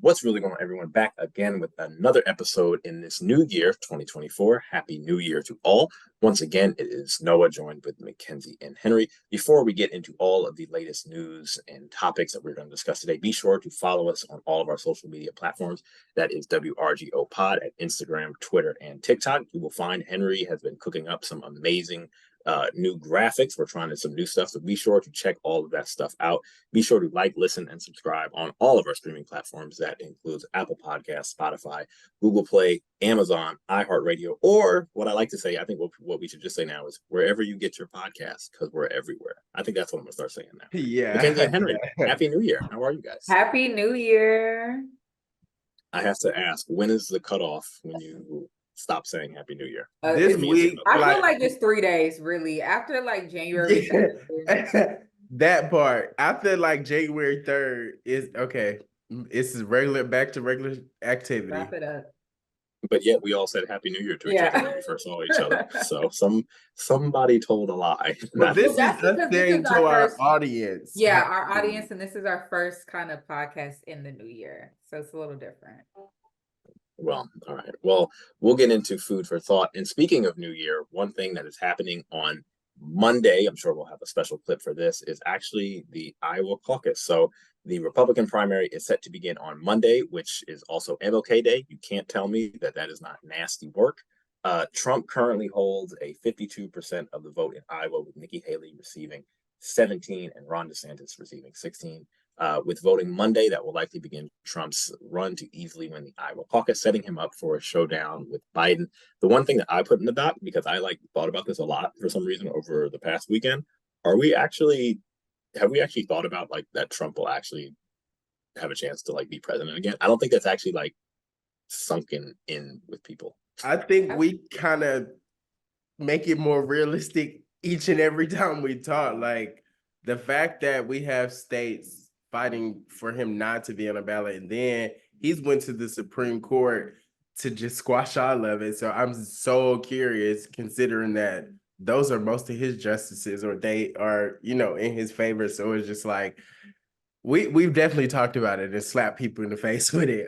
What's really going on, everyone? Back again with another episode in this new year, 2024. Happy New Year to all. Once again, it is Noah joined with Mackenzie and Henry. Before we get into all of the latest news and topics that we're going to discuss today, be sure to follow us on all of our social media platforms. That is WRGO Pod at Instagram, Twitter, and TikTok. You will find Henry has been cooking up some amazing new graphics. We're trying some new stuff, so be sure to check all of that stuff out. Be sure to like, listen, and subscribe on all of our streaming platforms. That includes Apple Podcasts, Spotify, Google Play, Amazon, iHeartRadio, or what I like to say, I think what we should just say now is wherever you get your podcasts, because we're everywhere. I think that's what I'm going to start saying now. Yeah. Mackenzie and Henry, Happy New Year. How are you guys? Happy New Year. I have to ask, when is the cutoff when you stop saying Happy New Year? This week, I feel like it's 3 days, really. After like January 3rd. That part. After like January 3rd is okay. It's back to regular activity. Wrap it up. But yet we all said Happy New Year to each other when we first saw each other. So somebody told a lie. But this is us saying to our audience. Yeah, our audience, and this is our first kind of podcast in the new year. So it's a little different. Well, all right. Well, we'll get into food for thought. And speaking of New Year, one thing that is happening on Monday, I'm sure we'll have a special clip for this, is actually the Iowa Caucus. So the Republican primary is set to begin on Monday, which is also MLK Day. You can't tell me that is not nasty work. Trump currently holds a 52% of the vote in Iowa, with Nikki Haley receiving 17 and Ron DeSantis receiving 16. With voting Monday, that will likely begin Trump's run to easily win the Iowa caucus, setting him up for a showdown with Biden. The one thing that I put in the doc, because I thought about this a lot for some reason over the past weekend, have we actually thought about that Trump will actually have a chance to be president again? I don't think that's actually sunken in with people. I think we kind of make it more realistic each and every time we talk. The fact that we have states fighting for him not to be on a ballot, and then he's went to the Supreme Court to just squash all of it. So I'm so curious, considering that those are most of his justices, or they are, in his favor. So it's just we've definitely talked about it and slapped people in the face with it.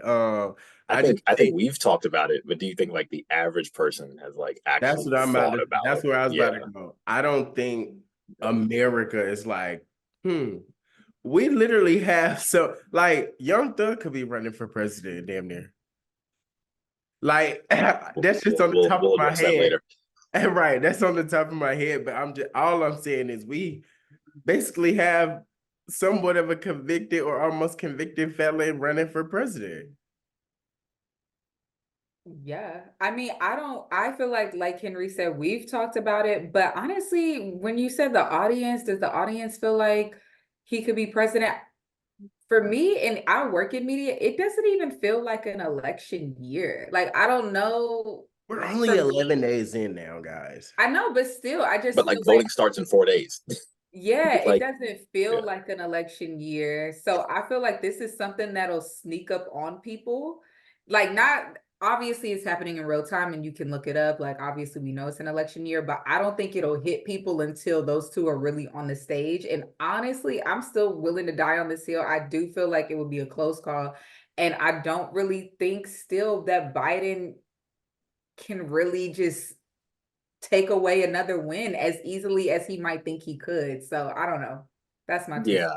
I think we've talked about it, but do you think the average person has actually thought about that's it? Where I was about to go. I don't think America is we literally have Young Thug could be running for president damn near. That's just on the top of my head. Right, that's on the top of my head. But all I'm saying is we basically have somewhat of a convicted or almost convicted felon running for president. Yeah. I mean, I feel like Henry said, we've talked about it, but honestly, when you said the audience, does the audience feel like he could be president? For me, and I work in media, it doesn't even feel like an election year. I don't know. We're only 11 days in now, guys. I know, but still, But voting starts in 4 days. Yeah, it doesn't feel like an election year. So I feel like this is something that'll sneak up on people. Not obviously it's happening in real time and you can look it up. Obviously we know it's an election year, but I don't think it'll hit people until those two are really on the stage. And honestly, I'm still willing to die on this hill. I do feel like it would be a close call. And I don't really think still that Biden can really just take away another win as easily as he might think he could. So I don't know. That's my take. Yeah,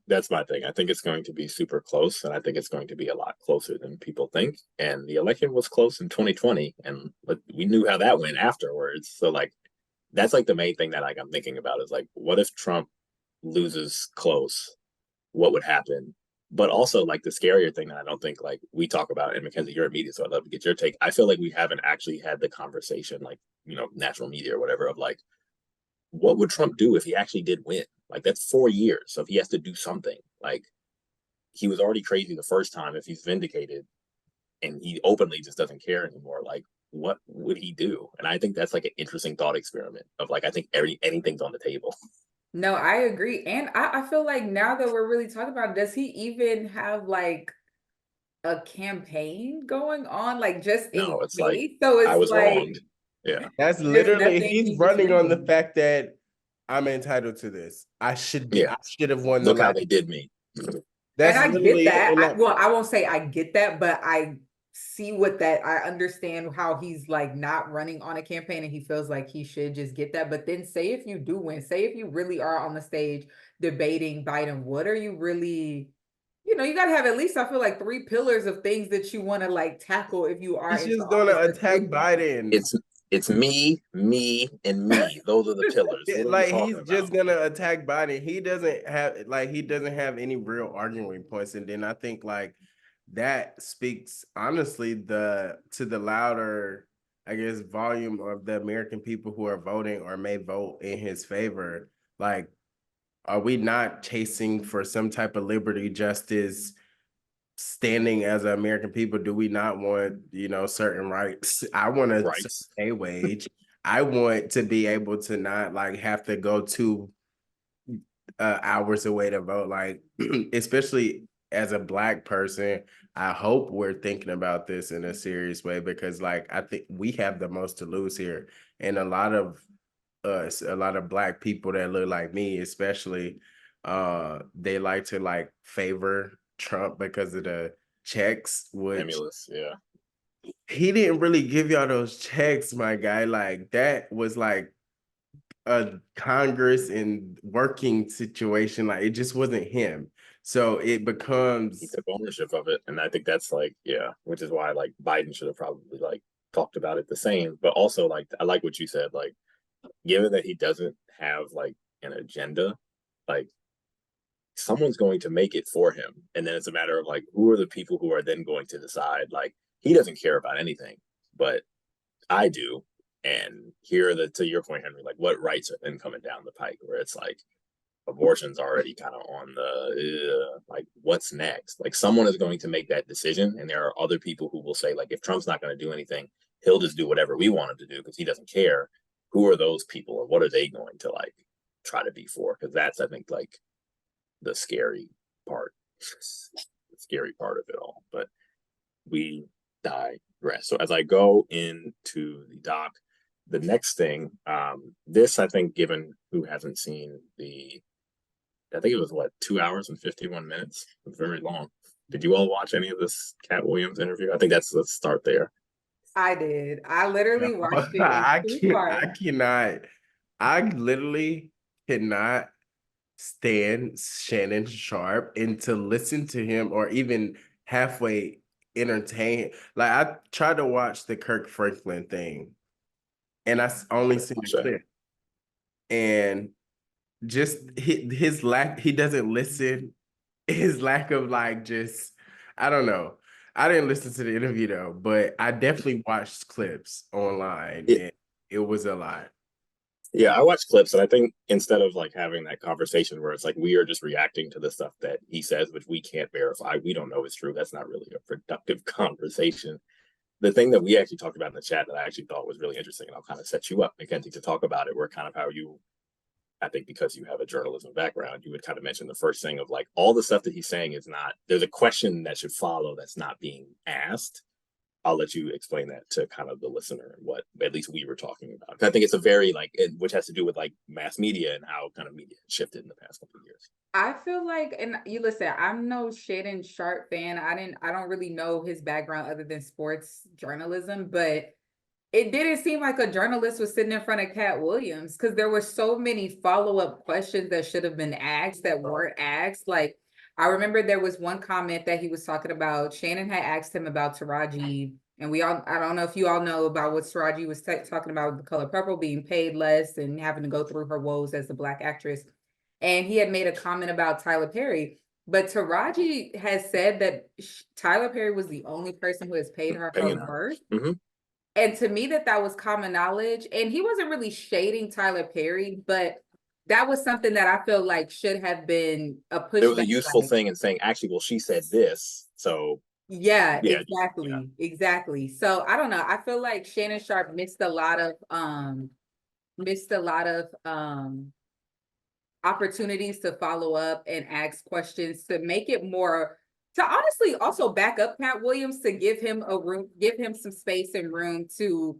that's my thing. I think it's going to be super close, and I think it's going to be a lot closer than people think. And the election was close in 2020, and we knew how that went afterwards. So that's the main thing that I'm thinking about is what if Trump loses close? What would happen? But also the scarier thing that I don't think we talk about, and Mackenzie, you're in media, so I'd love to get your take. I feel we haven't actually had the conversation, national media or whatever, of what would Trump do if he actually did win? That's 4 years. So if he has to do something, he was already crazy the first time, if he's vindicated and he openly just doesn't care anymore, what would he do? And I think that's an interesting thought experiment of I think anything's on the table. No, I agree. And I feel now that we're really talking about, does he even have a campaign going on? Just no, it's so it's I was wronged. Yeah. That's literally, he's running on the fact that I'm entitled to this. I should have won. Look how they did me. That's I get literally it. that. And like, Well, I won't say I get that, but I see what that, I understand how he's like not running on a campaign and he feels like he should just get that. But then say if you do win, say if you really are on the stage debating Biden, what are you really, you got to have at least, I feel like 3 pillars of things that you want to like tackle if you are he's into just gonna office. attack Biden. It's me, and me. Those are the pillars. What are we Like he's talking about? just gonna attack Biden. He doesn't have any real arguing points. And then I think like that speaks honestly to the louder, I guess, volume of the American people who are voting or may vote in his favor. Like, are we not chasing for some type of liberty, justice, standing as an American people? Do we not want, certain rights? I want a Rights. pay wage. I want to be able to not like have to go 2 hours away to vote. Like, especially as a Black person, I hope we're thinking about this in a serious way because, like, I think we have the most to lose here, and a lot of Black people that look like me, especially, they like to like favor Trump because of the checks, which Stimulus, yeah. he didn't really give y'all those checks, my guy. Like that was like a Congress and working situation. Like it just wasn't him. So it He becomes took ownership of it, and I think that's like, yeah, which is why like Biden should have probably like talked about it the same. But also like I like what you said, like given that he doesn't have like an agenda, like someone's going to make it for him, and then it's a matter of like who are the people who are then going to decide. Like he doesn't care about anything, but I do. And here are the, to your point, Henry, like what rights are then coming down the pike where it's like abortion's already kind of on the like what's next. Like someone is going to make that decision, and there are other people who will say like if Trump's not going to do anything, he'll just do whatever we want him to do because he doesn't care. Who are those people, and what are they going to like try to be for? Because that's, I think, like the scary part, the scary part of it all. But we digress. So as I go into the doc, the next thing, this I think, given who hasn't seen the, I think it was what 2 hours and 51 minutes. It was very long. Did you all watch any of this Katt Williams interview? I think let's start there. I did. I literally watched it in I two can't parts. I literally cannot stand Shannon Sharp and to listen to him or even halfway entertain. Like I tried to watch the Kirk Franklin thing and I only seen the clip. And just his lack, he doesn't listen, his lack of like just, I don't know. I didn't listen to the interview though, but I definitely watched clips online and it was a lot. Yeah, I watch clips, and I think instead of like having that conversation where it's like we are just reacting to the stuff that he says, which we can't verify, we don't know is true. That's not really a productive conversation. The thing that we actually talked about in the chat that I actually thought was really interesting, and I'll kind of set you up, Mackenzie, to talk about it, where kind of how you, I think because you have a journalism background, you would kind of mention the first thing of like all the stuff that he's saying is not, there's a question that should follow that's not being asked. I'll let you explain that to kind of the listener and what at least we were talking about. I think it's a very like, which has to do with like mass media and how kind of media shifted in the past couple of years. I feel like, and you listen, I'm no Shannon Sharp fan. I don't really know his background other than sports journalism, but it didn't seem like a journalist was sitting in front of Katt Williams because there were so many follow-up questions that should have been asked that weren't asked. Like, I remember there was one comment that he was talking about. Shannon had asked him about Taraji, and I don't know if you all know about what Taraji was talking about, The Color Purple, being paid less and having to go through her woes as a Black actress. And he had made a comment about Tyler Perry. But Taraji has said that Tyler Perry was the only person who has paid her her worth. Mm-hmm. And to me, that was common knowledge. And he wasn't really shading Tyler Perry, but that was something that I feel like should have been a pushback. It was a useful thing in saying, actually, well, she said this. So yeah, exactly. So I don't know. I feel like Shannon Sharp missed a lot of opportunities to follow up and ask questions to make it more, to honestly also back up Katt Williams, to give him some space and room to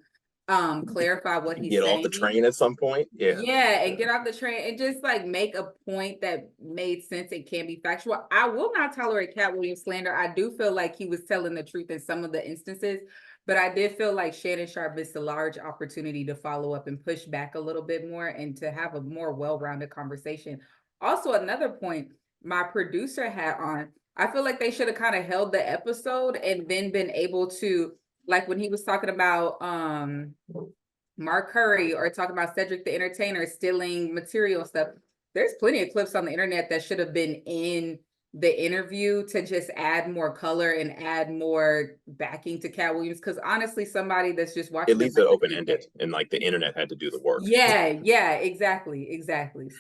clarify what he's Get off saying. the train at some point. Yeah, and get off the train and just like make a point that made sense and can be factual. I will not tolerate Katt Williams slander. I do feel like he was telling the truth in some of the instances, but I did feel like Shannon Sharp missed a large opportunity to follow up and push back a little bit more and to have a more well-rounded conversation. Also, another point my producer had on, I feel like they should have kind of held the episode and then been able to, like when he was talking about Mark Curry or talking about Cedric the Entertainer stealing material stuff. There's plenty of clips on the internet that should have been in the interview to just add more color and add more backing to Katt Williams. Because honestly, somebody that's just watching it leaves it open-ended, and like the internet had to do the work. Yeah, exactly.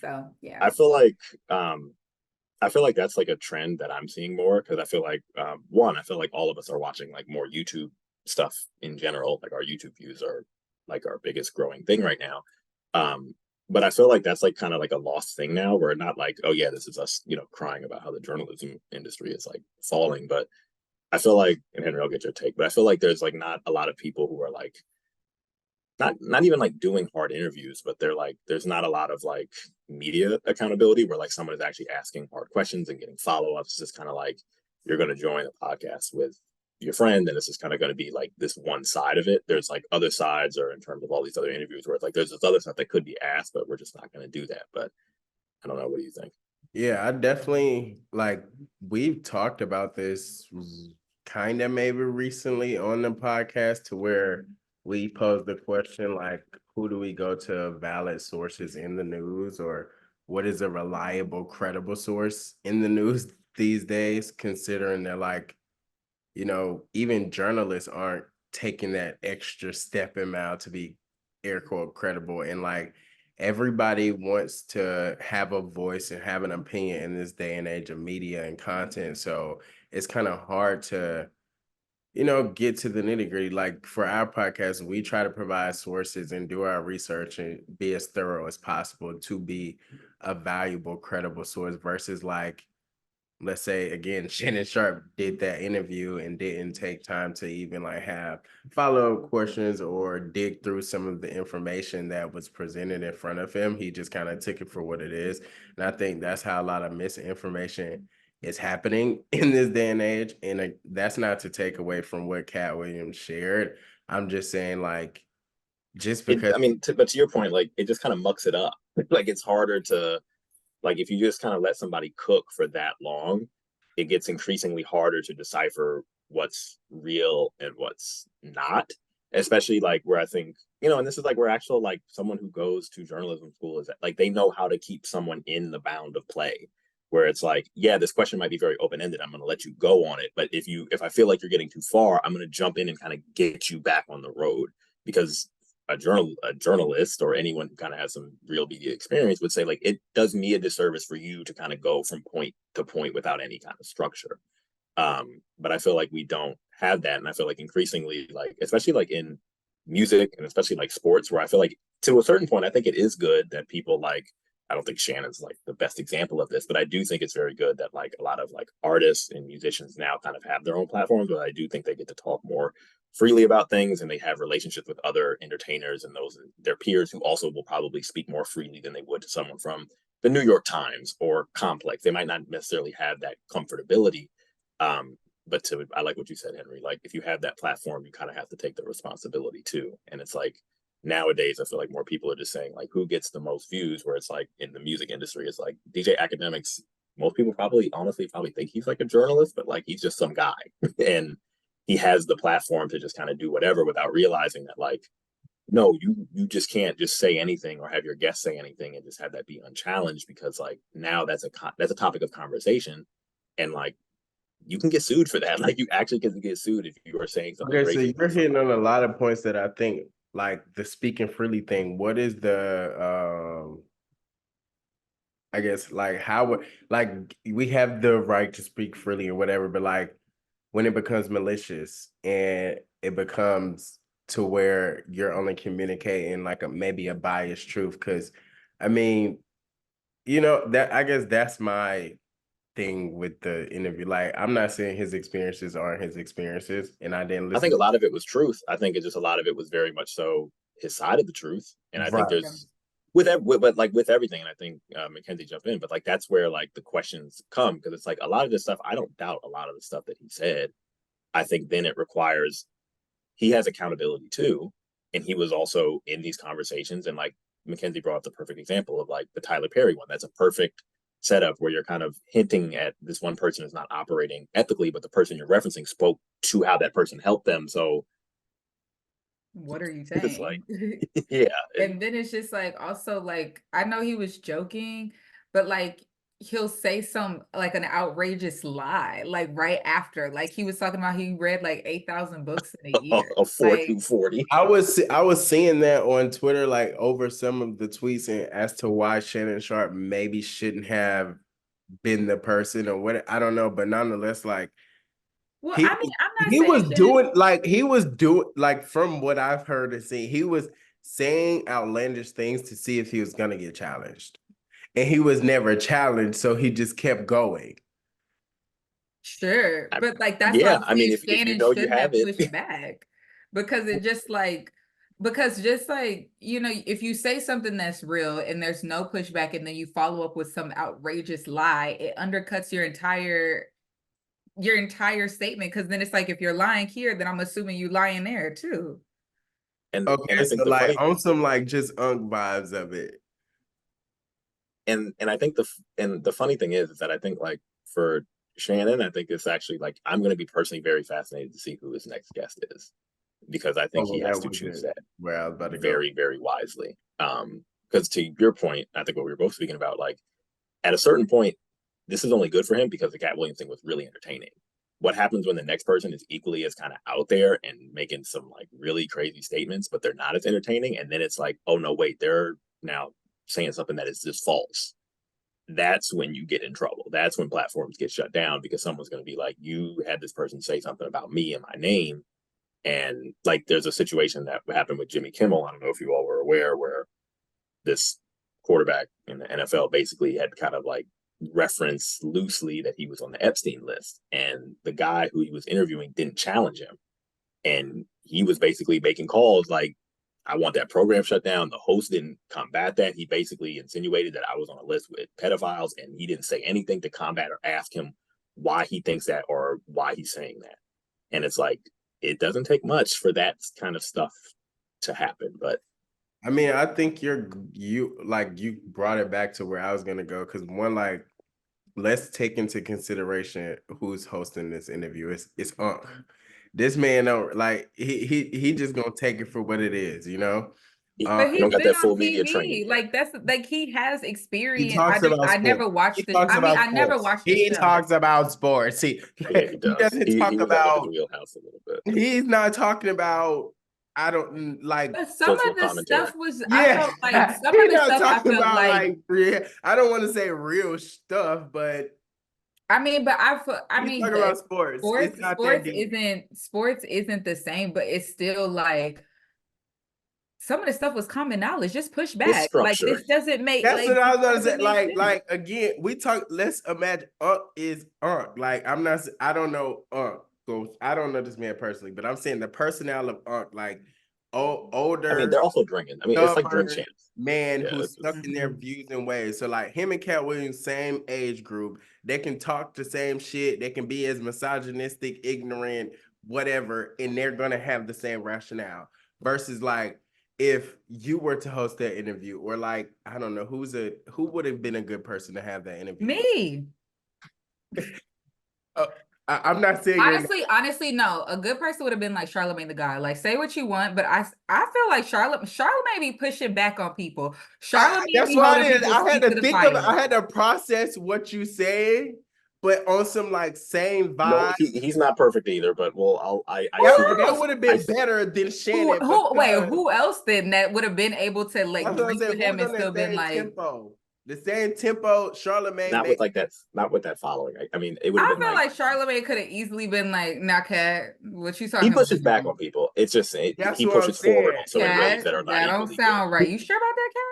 So yeah, I feel like that's like a trend that I'm seeing more, because I feel like I feel like all of us are watching like more YouTube stuff in general. Like our YouTube views are like our biggest growing thing right now. But I feel like that's like kind of like a lost thing now. We're not like, oh yeah, this is us, crying about how the journalism industry is like falling. But I feel like, and Henry, I'll get your take, but I feel like there's like not a lot of people who are like not even like doing hard interviews, but they're like, there's not a lot of like media accountability where like someone is actually asking hard questions and getting follow-ups. It's just kind of like you're going to join a podcast with your friend and this is kind of going to be like this one side of it. There's like other sides, or in terms of all these other interviews where it's like there's this other stuff that could be asked, but we're just not going to do that. But I don't know, what do you think? Yeah, I definitely, like, we've talked about this kind of maybe recently on the podcast, to where we posed the question, like, who do we go to valid sources in the news, or what is a reliable, credible source in the news these days, considering that, like, even journalists aren't taking that extra step and mile to be air quote credible. And like, everybody wants to have a voice and have an opinion in this day and age of media and content. So it's kind of hard to, get to the nitty gritty. Like for our podcast, we try to provide sources and do our research and be as thorough as possible to be a valuable, credible source, versus like, let's say again, Shannon Sharp did that interview and didn't take time to even like have follow-up questions or dig through some of the information that was presented in front of him. He just kind of took it for what it is. And I think that's how a lot of misinformation is happening in this day and age. And that's not to take away from what Katt Williams shared. I'm just saying, like, just because but to your point, like it just kind of mucks it up. Like it's harder to, like if you just kind of let somebody cook for that long, it gets increasingly harder to decipher what's real and what's not. Especially like where I think, and this is like where actual like someone who goes to journalism school is like they know how to keep someone in the bound of play. Where it's like, yeah, this question might be very open-ended. I'm going to let you go on it. But if I feel like you're getting too far, I'm going to jump in and kind of get you back on the road. Because a journalist or anyone who kind of has some real media experience would say like it does me a disservice for you to kind of go from point to point without any kind of structure. But I feel like we don't have that, and I feel like increasingly, like especially like in music and especially like sports, where I feel like to a certain point I think it is good that people like, I don't think Shannon's like the best example of this, but I do think it's very good that like a lot of like artists and musicians now kind of have their own platforms, but I do think they get to talk more freely about things, and they have relationships with other entertainers and those their peers who also will probably speak more freely than they would to someone from the New York Times or Complex. They might not necessarily have that comfortability. But I like what you said, Henry. Like if you have that platform, you kind of have to take the responsibility too. And it's like nowadays, I feel like more people are just saying like who gets the most views, where it's like in the music industry, it's like DJ Academics. Most people honestly think he's like a journalist, but like he's just some guy. And he has the platform to just kind of do whatever without realizing that like, no, you just can't just say anything or have your guests say anything and just have that be unchallenged, because like now that's a topic of conversation, and like you can get sued for that. Like you actually can get sued if you are saying something. Okay, so you're hitting on a lot of points that I think, like the speaking freely thing. What is the I guess like how, like we have the right to speak freely or whatever, but like when it becomes malicious and it becomes to where you're only communicating like maybe a biased truth. Because I mean, that I guess that's my thing with the interview. Like, I'm not saying his experiences aren't his experiences, and I didn't I think listen. a lot of it was truth. I think it's just a lot of it was very much so his side of the truth. And I think Right. there's with everything, and I think Mackenzie jumped in, but like that's where like the questions come, because it's like a lot of this stuff, I don't doubt a lot of the stuff that he said. I think then it requires, he has accountability too, and he was also in these conversations, and like Mackenzie brought up the perfect example of like the Tyler Perry one. That's a perfect setup where you're kind of hinting at this one person is not operating ethically, but the person you're referencing spoke to how that person helped them. So what are you it's like, saying? yeah. And then it's just like, also like, I know he was joking, but like he'll say some like an outrageous lie, like right after, like he was talking about he read like 8,000 books in a year. A 4-2-40. I was seeing that on Twitter, like over some of the tweets, and as to why Shannon Sharp maybe shouldn't have been the person or what, I don't know, but nonetheless, like Well, he I mean, I'm not he saying was doing like he was doing like from what I've heard and seen, he was saying outlandish things to see if he was gonna get challenged, and he was never challenged, so he just kept going. sure, but like that's why Yeah, I'm I mean, saying if you Shannon know you shouldn't have have it. pushed back, because it just like, because just like, you know, if you say something that's real and there's no pushback and then you follow up with some outrageous lie, it undercuts your entire statement, because then it's like, if you're lying here, then I'm assuming you lying there too. And Okay, I think so the like funny on thing, some like just vibes of it. and I think the funny thing is that I think like for Shannon, I think it's actually like I'm going to be personally very fascinated to see who his next guest is, because I Oh, think he well, has that to choose wasn't that where I was about to go. very, very wisely. Because to your point, I think what we were both speaking about, like at a certain point, this is only good for him because the Katt Williams thing was really entertaining. What happens when the next person is equally as kind of out there and making some like really crazy statements, but they're not as entertaining? And then it's like, oh no, wait, they're now saying something that is just false. That's when you get in trouble. That's when platforms get shut down, because someone's going to be like, you had this person say something about me and my name. And like, there's a situation that happened with Jimmy Kimmel. I don't know if you all were aware, where this quarterback in the NFL basically had kind of like referenced loosely that he was on the Epstein list. And the guy who he was interviewing didn't challenge him. And he was basically making calls like, I want that program shut down. The host didn't combat that. He basically insinuated that I was on a list with pedophiles, and he didn't say anything to combat or ask him why he thinks that or why he's saying that. And it's like, it doesn't take much for that kind of stuff to happen. But I mean, I think you brought it back to where I was gonna go, because one, like, let's take into consideration who's hosting this interview. It's Unc. This man don't like he just gonna take it for what it is, you know. But he don't he's got been that on full media training TV. yet. Like that's like he has He experience. talks about I sports. never He watched the. talks I mean, about I never sports. watched the He show. talks about sports. Yeah, he He does. doesn't He talk was up in his about. wheelhouse a little bit. He's not talking about. I don't like. But some Football of the commentary. stuff was. I Yeah, felt like some of he's the not stuff I talking felt about like. like. Yeah, I don't want to say real stuff, but I mean, but I he's mean, talking the about sports. It's not that deep. sports isn't the same, but it's still like some of the stuff was common knowledge. Just push It's back. Like structure. this doesn't make That's like what I this was gonna say. doesn't make sense. Like again, we talk. Let's imagine Unc is Unc. Like I'm not. I don't know Unc. So I don't know this man personally, but I'm saying the personality of Unc, like I mean, older, they're also drinking. I mean, it's like drink stubborn champs. man Yeah, who's it's stuck just, in their views and ways. So like him and Katt Williams, same age group. They can talk the same shit. They can be as misogynistic, ignorant, whatever, and they're gonna have the same rationale. Versus like if you were to host that interview, or like I don't know who would have been a good person to have that interview. Me. Uh, I'm not saying you're not. Honestly, no. A good person would have been like Charlamagne the God. Like, say what you want, but I feel like Charlamagne be pushing back on people. Charlamagne That's be why I holding did. people's I had feet to to the think of. fire. I had to process what you saying, but on some like same no, vibe. he's not perfect either. But well, I That, see where that he's. would have I been better than Who Shannon, who wait, because who else then that would have been able to like that's what I'm drink saying. with Who's him and on still that been same like, tempo? The same tempo, Charlamagne not made. with like that. Not with that following. I mean, it would have I been feel like like Charlamagne could have easily been like, nah, Cat, what you he talking about? pushes back on people. It's just That's he what I'm pushes forward saying. on certain ways Cat, that are not that don't equally good. sound right. You sure about that, Cat?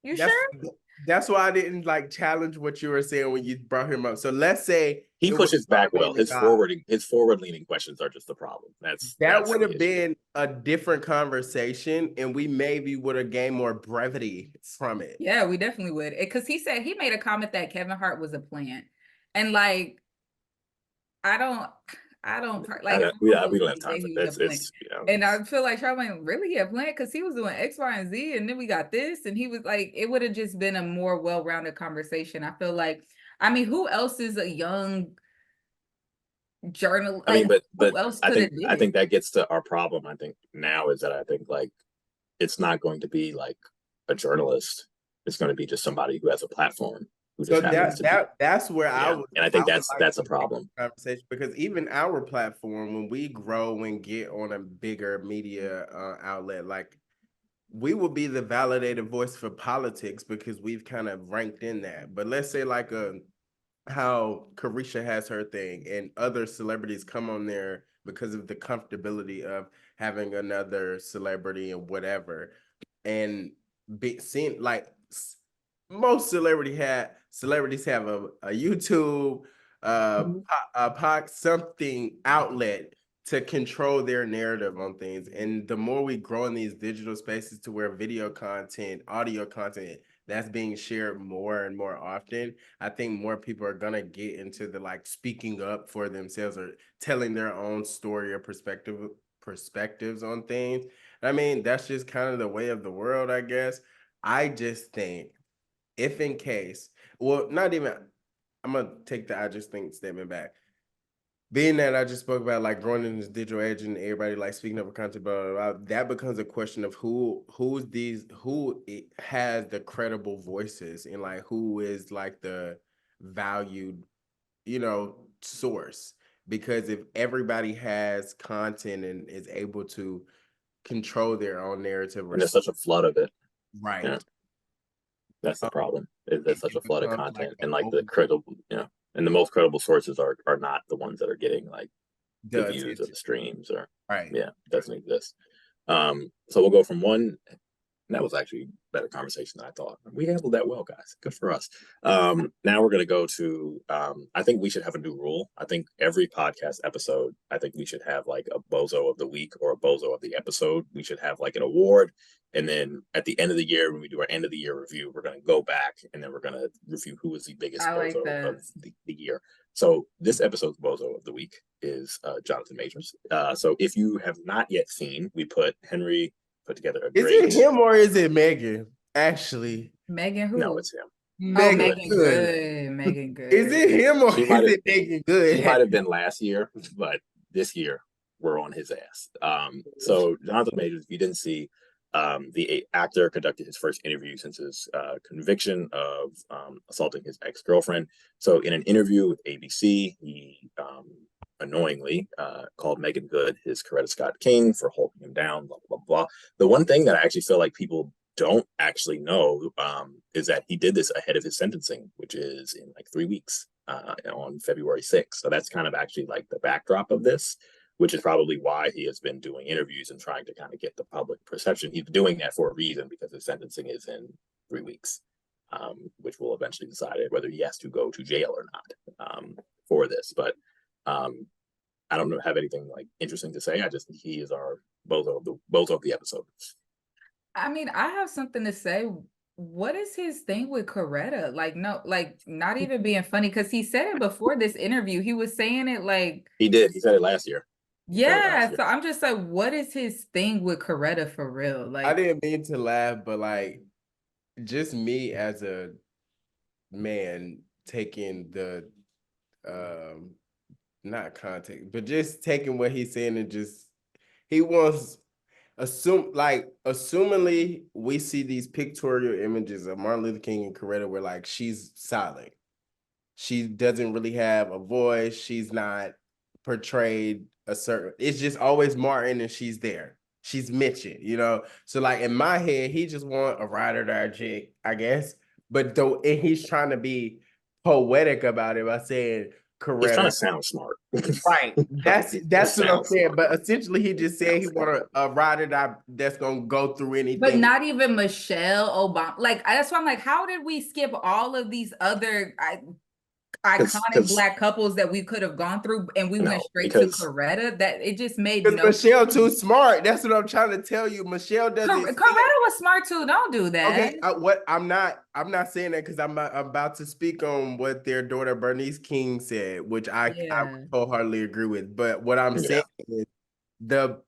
You That's sure? That's why I didn't like challenge what you were saying when you brought him up. So let's say He it was pushes back well. Charlamagne tha His forward leaning questions are just the problem. That That's would the have issue. been a different conversation, and we maybe would have gained more brevity from it. Yeah, we definitely would. Because he said he made a comment that Kevin Hart was a plant. And like, I don't like I We don't don't have believe time that for he was a this. plant. It's, you know, And I feel like Charlamagne really a plant because he was doing X, Y, and Z, and then we got this, and he was like, it would have just been a more well-rounded conversation. I feel like, I mean, who else is a young journal? I mean, Like, but who else could have did I it? think that gets to our problem. I think now is that I think like it's not going to be like a journalist. It's going to be just somebody who has a platform who So just happens to be. that's where Yeah, and I think I would like that's a to bring problem. the conversation, because even our platform, when we grow and get on a bigger media outlet, like we will be the validated voice for politics because we've kind of ranked in that. But let's say like how Carisha has her thing and other celebrities come on there because of the comfortability of having another celebrity and whatever, and be seen like most celebrities have a YouTube something outlet to control their narrative on things. And the more we grow in these digital spaces to where video content, audio content that's being shared more and more often, I think more people are gonna get into the like speaking up for themselves or telling their own story or perspectives on things. I mean, that's just kind of the way of the world, I guess. I just think if in case, well, not even, I'm gonna take the I just think statement back. Being that I just spoke about like growing in this digital age and everybody like speaking up for content, blah, blah, blah, that becomes a question of who has the credible voices and like who is like the valued, source. Because if everybody has content and is able to control their own narrative or And there's such a flood of it. right. Yeah, that's the um, problem. Is there's such a it flood of becomes like content, an and like the open credible, and the most credible sources are not the ones that are getting like the the views or attention. the streams or Right. yeah, it doesn't exist. So we'll go from one. That was actually a better conversation than I thought. We handled that well, guys. Good for us. Now we're going to go to, I think we should have a new rule. I think every podcast episode, I think we should have like a bozo of the week or a bozo of the episode. We should have like an award. And then at the end of the year, when we do our end of the year review, we're going to go back and then we're going to review who was the biggest I like bozo that. of the year. So this episode's bozo of the week is Jonathan Majors. So if you have not yet seen, we put Henry put together a Is great. it him or is it Megan? Actually, Megan who? No, it's him. Oh, Megan Megan Good. Good. Megan Is it Good. him or She is might have it Megan Good? she might have been last year, but this year we're on his ass. So Jonathan Majors, if you didn't see, the actor conducted his first interview since his conviction of assaulting his ex-girlfriend. So in an interview with ABC, he annoyingly called Megan Good his Coretta Scott King for holding him down, blah, blah, blah. The one thing that I actually feel like people don't actually know is that he did this ahead of his sentencing, which is in like 3 weeks on February 6th. So that's kind of actually like the backdrop of this, which is probably why he has been doing interviews and trying to kind of get the public perception. He's doing that for a reason because his sentencing is in 3 weeks, which will eventually decide whether he has to go to jail or not for this. But I don't have anything like interesting to say. I just think he is our bozo of the episode. I mean, I have something to say. What is his thing with Coretta? Like, no, like not even being funny because he said it before this interview. He was saying it like He did. He said it last year. yeah. So I'm just like, what is his thing with Coretta for real? I Like, didn't mean to laugh, but like just me as a man taking the not context, but just taking what he's saying and just he wants assumingly we see these pictorial images of Martin Luther King and Coretta where like she's silent. She doesn't really have a voice. She's not portrayed a certain, it's just always Martin and she's there. She's mentioned. So like in my head, he just want a ride or die chick, I guess. But though and he's trying to be poetic about it by saying He's trying Coretta. to sound smart. Right. That's what I'm saying. Smart. But essentially, he just said he want a ride or die that's gonna go through But anything. not even Michelle Obama. Like that's why I'm like, how did we skip all of these other iconic Black couples that we could have gone through, and we went straight to Coretta? That it just made Because no Michelle sense. too smart. That's what I'm trying to tell you. Michelle doesn't. Coretta was smart too. Don't do that. Okay, I'm not saying that because I'm about to speak on what their daughter Bernice King said, which I wholeheartedly agree with. But what I'm saying is the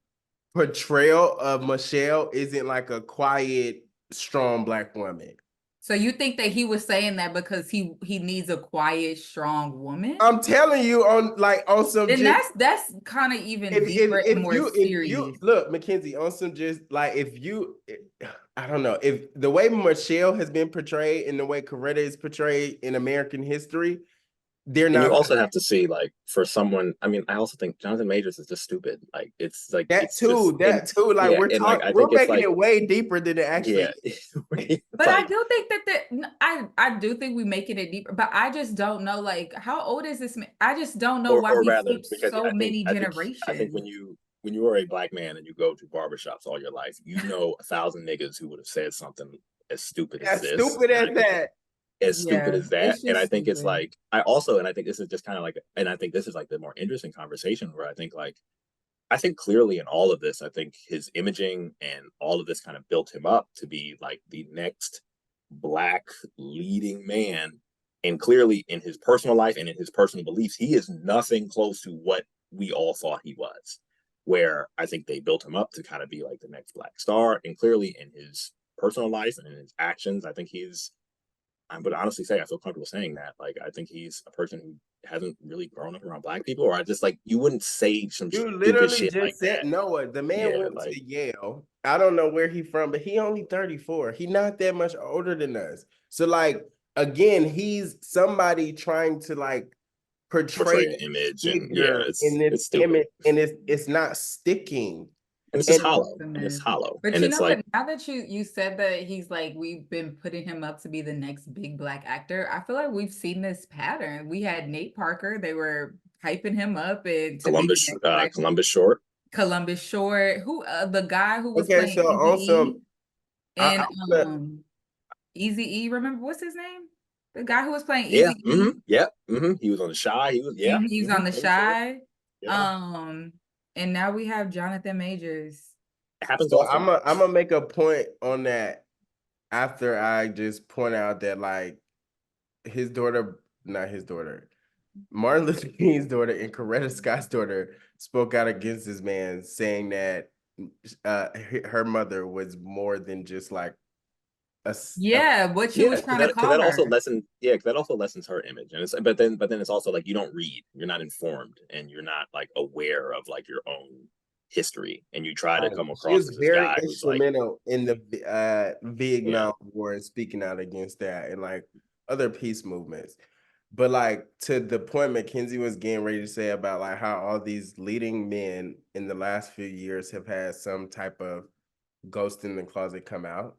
portrayal of Michelle isn't like a quiet, strong Black woman. So you think that he was saying that because he needs a quiet, strong woman? I'm telling you on some. And that's kind of even deeper and more serious. Look, Mackenzie, on some just like I don't know if the way Michelle has been portrayed and the way Coretta is portrayed in American history. And you also have to see, like, for someone, I mean, I also think Jonathan Majors is just stupid. Like, it's like that too. Like, yeah, we're making it way deeper than it actually is. But I do think that I do think we're making it deeper, but I just don't know, like, how old is this man? I just don't know why he skipped so many generations. I think when you are a Black man and you go to barbershops all your life, you know 1,000 niggas who would have said something as stupid as this. Stupid as that. As stupid as that. And I think it's like, I think this is just kind of like, and I think this is like the more interesting conversation where I think clearly in all of this, I think his imaging and all of this kind of built him up to be like the next Black leading man. And clearly in his personal life and in his personal beliefs, he is nothing close to what we all thought he was. Where I think they built him up to kind of be like the next Black star. And clearly in his personal life and in his actions, I think I would honestly say I feel comfortable saying that. Like, I think he's a person who hasn't really grown up around Black people, or I just like, you wouldn't say some stupid shit just like said that. Noah. The man went to Yale. I don't know where he's from, but he only 34. He's not that much older than us. So like, again, he's somebody trying to like portray an image and it's image, and it's not sticking. And it's just hollow. And it's hollow. But and you know what? Now that you said that he's like, we've been putting him up to be the next big Black actor, I feel like we've seen this pattern. We had Nate Parker. They were hyping him up and Columbus Short. Columbus Short. Who the guy who was playing so also and Eazy-E, remember what's his name? The guy who was playing Eazy-E? He was on The Shy. He was on The Shy. And now we have Jonathan Majors. It happens so often. I'm gonna make a point on that after I just point out that like Martin Luther King's daughter and Coretta Scott's daughter spoke out against this man, saying that her mother was more than just like what she was trying to call her. That also lessens her image, and but then it's also like you don't read, you're not informed, and you're not like aware of like your own history, and you try to come across as this guy who's like instrumental in the Vietnam War and speaking out against that and like other peace movements. But like to the point Mackenzie was getting ready to say about like how all these leading men in the last few years have had some type of ghost in the closet come out.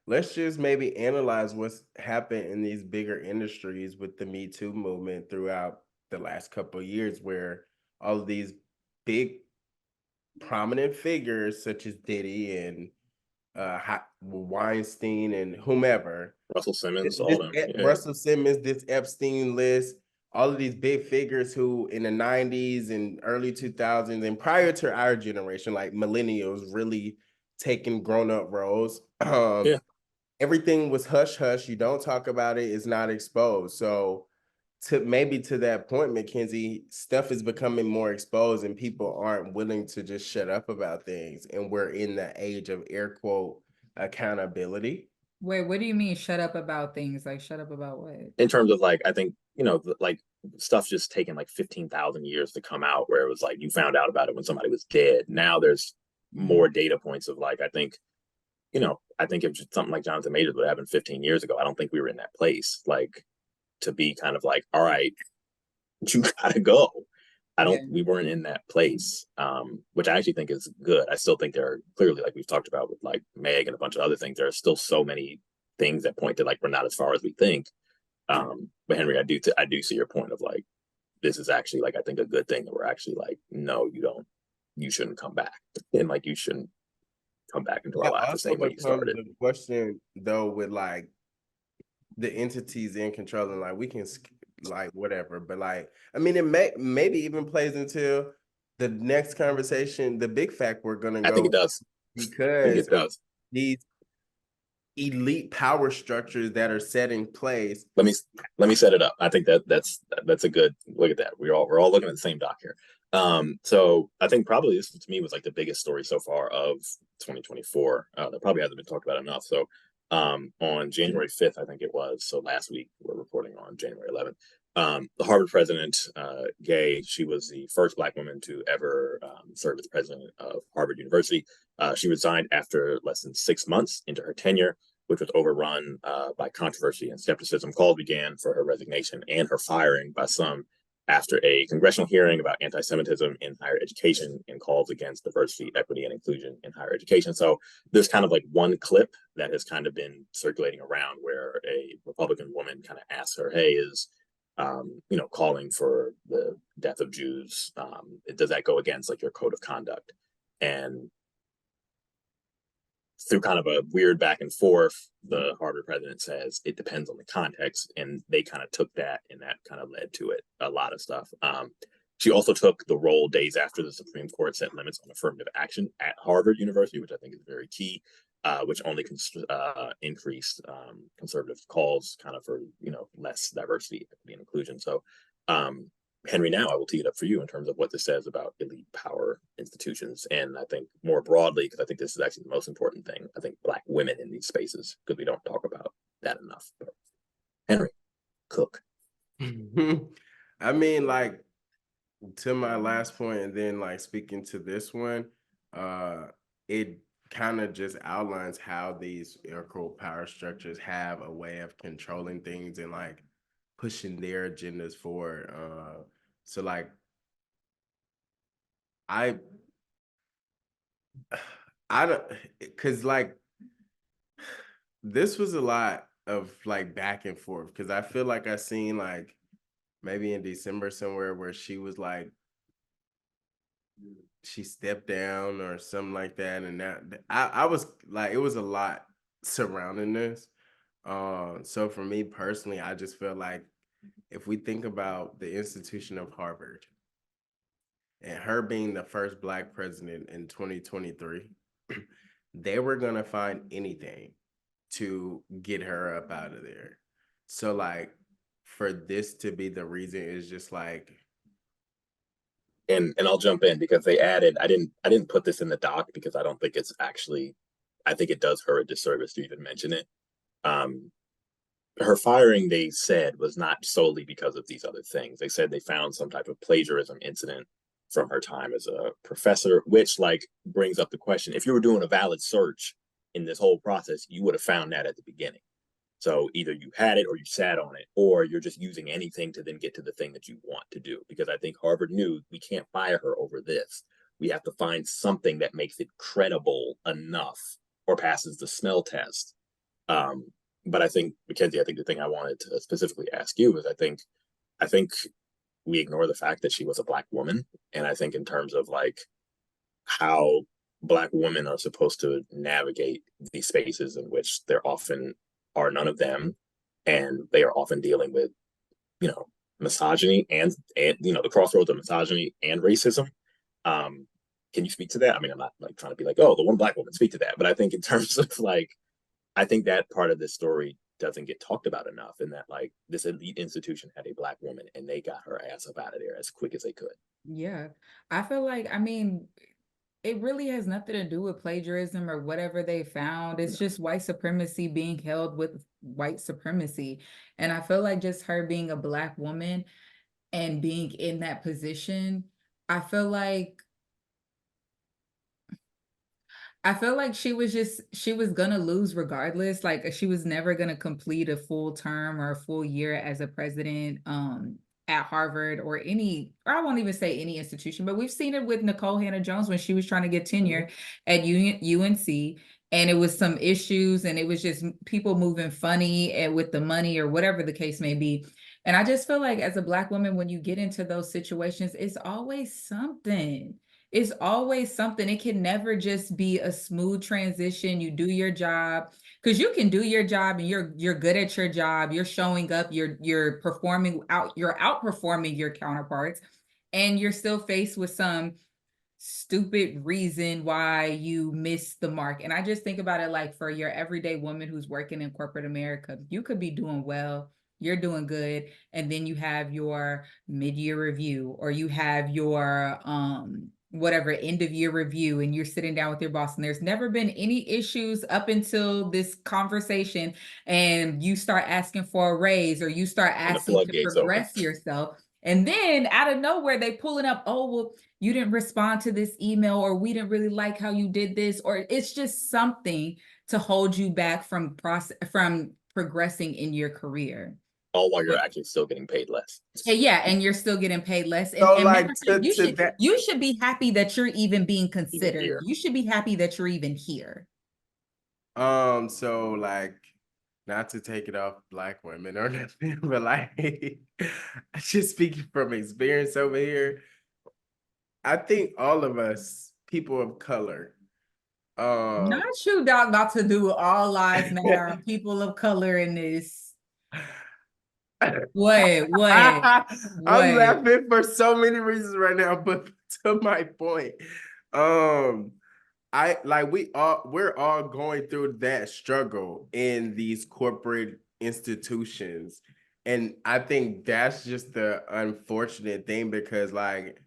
Let's just maybe analyze what's happened in these bigger industries with the Me Too movement throughout the last couple of years, where all of these big prominent figures such as Diddy and Weinstein and whomever, Russell Simmons, Russell Simmons, this Epstein list, all of these big figures who in the 90s and early 2000s and prior to our generation, like millennials, really taking grown-up roles. Everything was hush hush. You don't talk about it. It's not exposed. So to that point, Mackenzie, stuff is becoming more exposed and people aren't willing to just shut up about things. And we're in the age of air quote accountability. Wait, what do you mean shut up about things? Like shut up about what? In terms of like, I think, like stuff's just taken like 15,000 years to come out, where it was like you found out about it when somebody was dead. Now there's more data points of like, I think if something like Jonathan Majors would have happened 15 years ago, I don't think we were in that place. Like, to be kind of like, all right, you gotta go. We weren't in that place, which I actually think is good. I still think there are clearly, like we've talked about with like Meg and a bunch of other things, there are still so many things that point to like, we're not as far as we think. But Henry, I do see your point of like, this is actually like, I think, a good thing that we're actually like, no, you shouldn't come back, and like you shouldn't come back into our That life the also same way you becomes started. the question though with like the entities in control, and like we can like whatever, but like I mean it maybe even plays into the next conversation, the big fact we're gonna I think go it does. I think because it does. these elite power structures that are set in place. Let me set it up. I think that's a good look at that. We're all looking at the same doc here. So I think probably this to me was like the biggest story so far of 2024. That probably hasn't been talked about enough. So on January 5th, I think it was. So last week we're reporting on January 11th. The Harvard president, Gay, she was the first Black woman to ever serve as president of Harvard University. She resigned after less than 6 months into her tenure, which was overrun by controversy and skepticism. Calls began for her resignation and her firing by some after a congressional hearing about anti-Semitism in higher education and calls against diversity, equity, and inclusion in higher education. So there's kind of like one clip that has kind of been circulating around where a Republican woman kind of asks her, hey, is calling for the death of Jews, does that go against like your code of conduct? And through kind of a weird back and forth, the Harvard president says it depends on the context, and they kind of took that, and that kind of led to it a lot of stuff. She also took the role days after the Supreme Court set limits on affirmative action at Harvard University, which I think is very key, which only increased conservative calls kind of for less diversity, equity, and inclusion. So Henry, now I will tee it up for you in terms of what this says about elite power institutions. And I think more broadly, because I think this is actually the most important thing, I think Black women in these spaces, because we don't talk about that enough. But Henry, cook. I mean, like, to my last point, and then like speaking to this one, it kind of just outlines how these air quote power structures have a way of controlling things and like pushing their agendas forward. So like I don't, because like this was a lot of like back and forth, because I feel like I seen like maybe in December somewhere where she was like she stepped down or something like that, and that I was like, it was a lot surrounding this. So for me personally, I just feel like if we think about the institution of Harvard and her being the first Black president in 2023, they were gonna find anything to get her up out of there. So like for this to be the reason is just like, and I'll jump in because they added, I didn't put this in the doc because I don't think it's actually, I think it does her a disservice to even mention it. Her firing, they said, was not solely because of these other things. They said they found some type of plagiarism incident from her time as a professor, which like brings up the question, if you were doing a valid search in this whole process, you would have found that at the beginning. So either you had it or you sat on it, or you're just using anything to then get to the thing that you want to do. Because I think Harvard knew we can't fire her over this. We have to find something that makes it credible enough or passes the smell test. But I think, Mackenzie, I think the thing I wanted to specifically ask you is I think we ignore the fact that she was a Black woman. And I think in terms of like how Black women are supposed to navigate these spaces in which there often are none of them, and they are often dealing with, misogyny and the crossroads of misogyny and racism. Can you speak to that? I mean, I'm not like trying to be like, oh, the one Black woman, speak to that. But I think in terms of like, I think that part of this story doesn't get talked about enough, in that like this elite institution had a Black woman and they got her ass up out of there as quick as they could. Yeah. I feel like, I mean, it really has nothing to do with plagiarism or whatever they found. It's just white supremacy being held with white supremacy. And I feel like just her being a Black woman and being in that position, I feel like she was gonna lose regardless. Like she was never gonna complete a full term or a full year as a president at Harvard or I won't even say any institution, but we've seen it with Nicole Hannah-Jones when she was trying to get tenure at UNC, and it was some issues and it was just people moving funny and with the money or whatever the case may be. And I just feel like as a Black woman, when you get into those situations, it's always something. It's always something. It can never just be a smooth transition. You do your job, because you can do your job and you're good at your job. You're showing up, you're performing out, you're outperforming your counterparts, and you're still faced with some stupid reason why you missed the mark. And I just think about it like for your everyday woman who's working in corporate America, you could be doing well, you're doing good, and then you have your mid-year review, or you have your whatever end of year review, and you're sitting down with your boss, and there's never been any issues up until this conversation, and you start asking for a raise, or you start asking to progress yourself. And then out of nowhere, they pulling up, oh, well, you didn't respond to this email, or we didn't really like how you did this, or it's just something to hold you back from progressing in your career. All while you're actually still getting paid less. Yeah, and you're still getting paid less. So and like you should be happy that you're even being considered. You should be happy that you're even here. So like, not to take it off Black women or nothing, but like, just speaking from experience over here, I think all of us, people of color, not you, dog, about to do all lives matter, people of color in this. What? I'm laughing for so many reasons right now, but to my point, I like we're all going through that struggle in these corporate institutions. And I think that's just the unfortunate thing, because like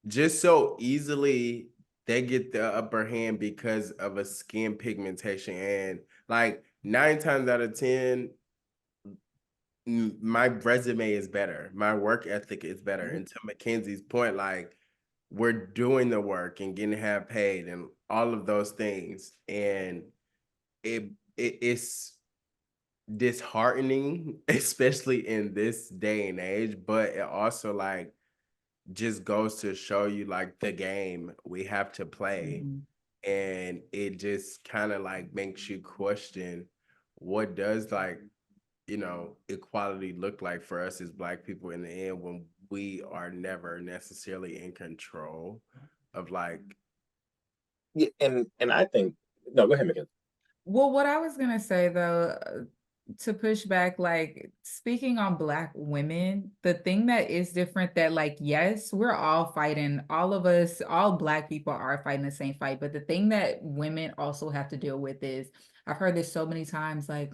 just so easily they get the upper hand because of a skin pigmentation. And like 9 times out of 10, my resume is better. My work ethic is better. And to Mackenzie's point, like we're doing the work and getting half paid and all of those things. And it's disheartening, especially in this day and age, but it also like just goes to show you like the game we have to play. And it just kind of like makes you question, what does like, equality look like for us as Black people in the end, when we are never necessarily in control of like. Yeah, and I think, no, go ahead, Mackenzie. Well, what I was gonna say though, to push back, like speaking on Black women, the thing that is different, that like, yes, we're all fighting, all of us, all Black people are fighting the same fight, but the thing that women also have to deal with is, I've heard this so many times, like,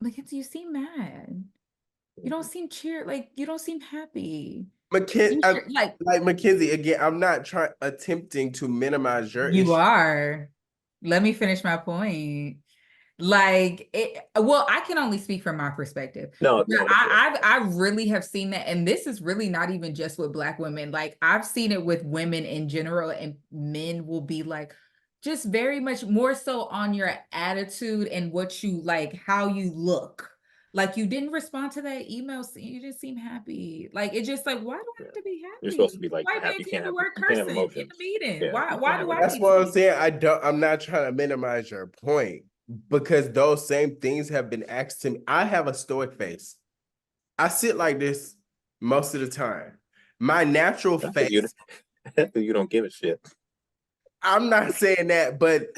Mackenzie, you seem mad. You don't seem like you don't seem happy. Like Mackenzie, again, I'm not attempting to minimize your issue. You are. Let me finish my point. Like well, I can only speak from my perspective. No, I really have seen that, and this is really not even just with Black women. Like I've seen it with women in general, and men will be like, just very much more so on your attitude and what you like, how you look. Like you didn't respond to that email, so you didn't seem happy. Like it's just like, why do I have to be happy? You're supposed to be like, why you can't have work cursing in the meeting? Yeah, why do I? That's what I'm saying. I'm not trying to minimize your point, because those same things have been asked to me. I have a stoic face. I sit like this most of the time. My natural face. You don't give a shit. I'm not saying that, but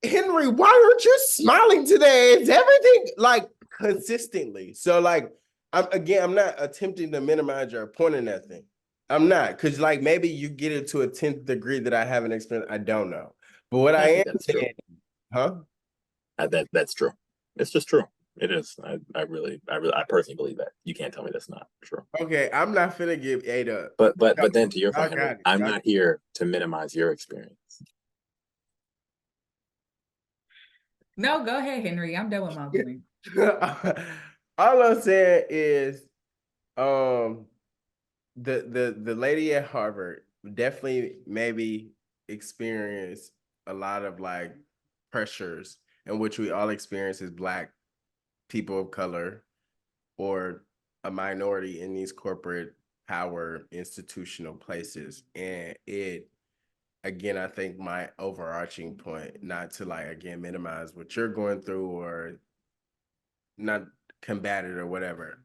Henry, why aren't you smiling today? Is everything like consistently? So like, I'm not attempting to minimize your point in that thing. I'm not, because like maybe you get it to a 10th degree that I haven't experienced. I don't know. But what I am saying, that's true. It's just true. It is. I personally believe that. You can't tell me that's not true. Okay, I'm not finna give Ada. But then to your point, Henry, I'm not here to minimize your experience. No, go ahead, Henry. I'm done with my point. All I'm saying is, the lady at Harvard definitely maybe experienced a lot of like pressures, in which we all experience as Black people of color or a minority in these corporate power institutional places. And again, I think my overarching point, not to like, again, minimize what you're going through, or not, combat it or whatever.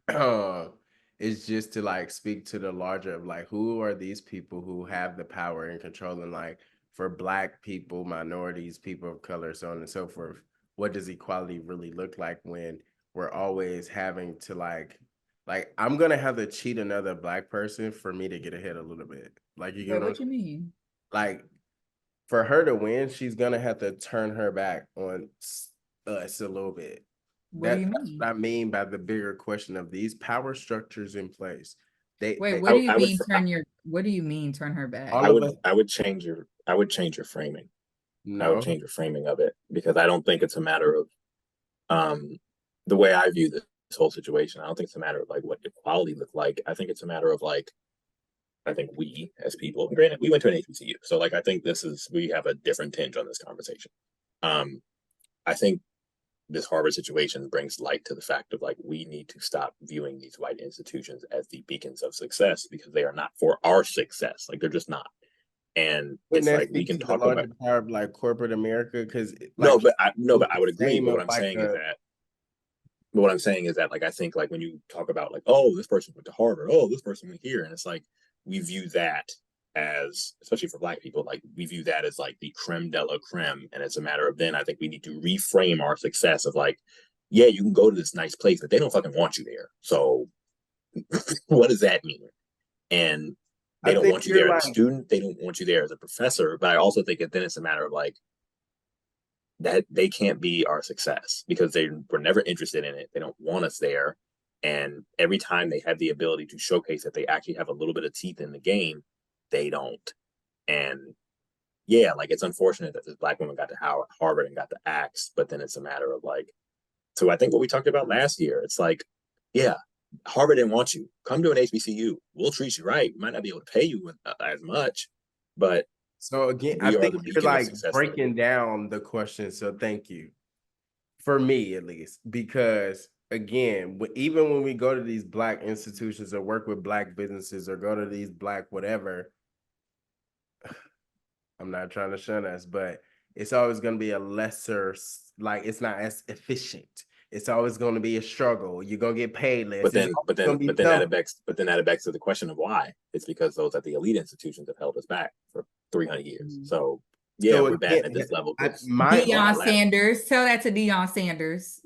It's just to like speak to the larger of like, who are these people who have the power and control, and like for Black people, minorities, people of color, so on and so forth, what does equality really look like when we're always having to like I'm gonna have to cheat another Black person for me to get ahead a little bit. Like, you get What you mean? like, for her to win, she's gonna have to turn her back on us a little bit. What do you That's mean? what I mean by the bigger question of these power structures in place. Wait, They what do you I would mean what do you mean turn her back? all of us. I would change your framing. I would No, change your framing of it, because I don't think it's a matter of um the way I view this whole situation. I don't think it's a matter of like what equality look like. I think it's a matter of like, I think we as people, and granted, we went to an HBCU, so like I think we have a different tinge on this conversation. Um, I think this Harvard situation brings light to the fact of like, we need to stop viewing these white institutions as the beacons of success, because they are not for our success. Like, they're just not. And wouldn't it's that like, we speak can to the talk about, larger power of like corporate America? Because no, like, but I would agree. same But what of I'm like saying is that but what I'm saying is that, like, I think like when you talk about like, oh, this person went to Harvard, oh, this person went here, and it's like, we view that as, especially for Black people, like we view that as like the creme de la creme, and it's a matter of, then I think we need to reframe our success of like, yeah, you can go to this nice place, but they don't fucking want you there. So what does that mean? And I they don't think want you you're there as a like, student, they don't want you there as a professor. But I also think that then it's a matter of like, that they can't be our success, because they were never interested in it. They don't want us there. And every time they have the ability to showcase that they actually have a little bit of teeth in the game, they don't. And yeah, like, it's unfortunate that this Black woman got to Harvard and got the axe, but then it's a matter of like, so I think what we talked about last year, it's like, yeah, Harvard didn't want you. Come to an HBCU. We'll treat you right. We might not be able to pay you as much, but so again, I we are think the you're beacon of like success. breaking down the question. So thank you. For me at least, because again, even when we go to these Black institutions or work with Black businesses or go to these Black whatever, I'm not trying to shun us, but it's always going to be a lesser, like, it's not as efficient. It's always going to be a struggle. You're going to get paid less. But It's then, always going to be that something. begs, to the question of why. It's because those at the elite institutions have held us back for 300 years. So yeah, So we're batting at again, this level because Deion Sanders. Tell that to Deion Sanders.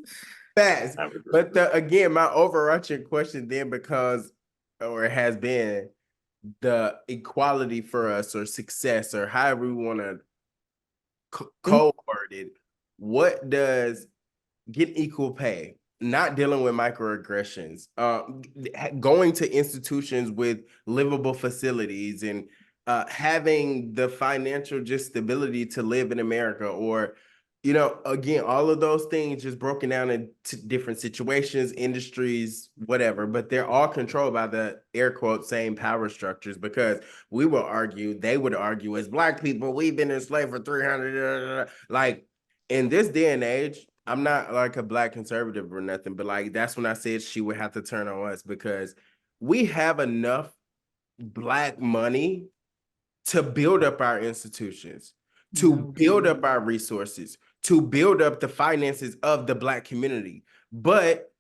fast. I would agree. But again, my overarching question then becomes, or it has been, the equality for us or success or however we want to code word it. What does get equal pay? Not dealing with microaggressions, going to institutions with livable facilities, and having the financial just stability to live in America, or again, all of those things just broken down into different situations, industries, whatever, but they're all controlled by the air quote same power structures, because they would argue, as Black people, we've been enslaved for 300, like, in this day and age. I'm not like a Black conservative or nothing, but like, that's when I said she would have to turn on us, because we have enough Black money to build up our institutions, to build up our resources, to build up the finances of the Black community. But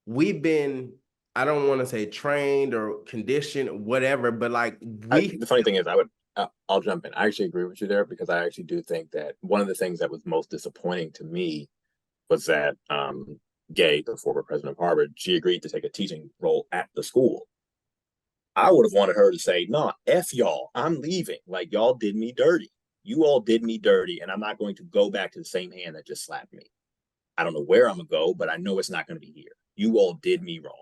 we've been, I don't want to say trained or conditioned, whatever, but like, the funny thing is, I'll jump in. I actually agree with you there, because I actually do think that one of the things that was most disappointing to me was that Gay, the former president of Harvard, she agreed to take a teaching role at the school. I would have wanted her to say, "Nah, f y'all, I'm leaving. Like, y'all did me dirty. You all did me dirty, and I'm not going to go back to the same hand that just slapped me. I don't know where I'm gonna go, but I know it's not going to be here. You all did me wrong."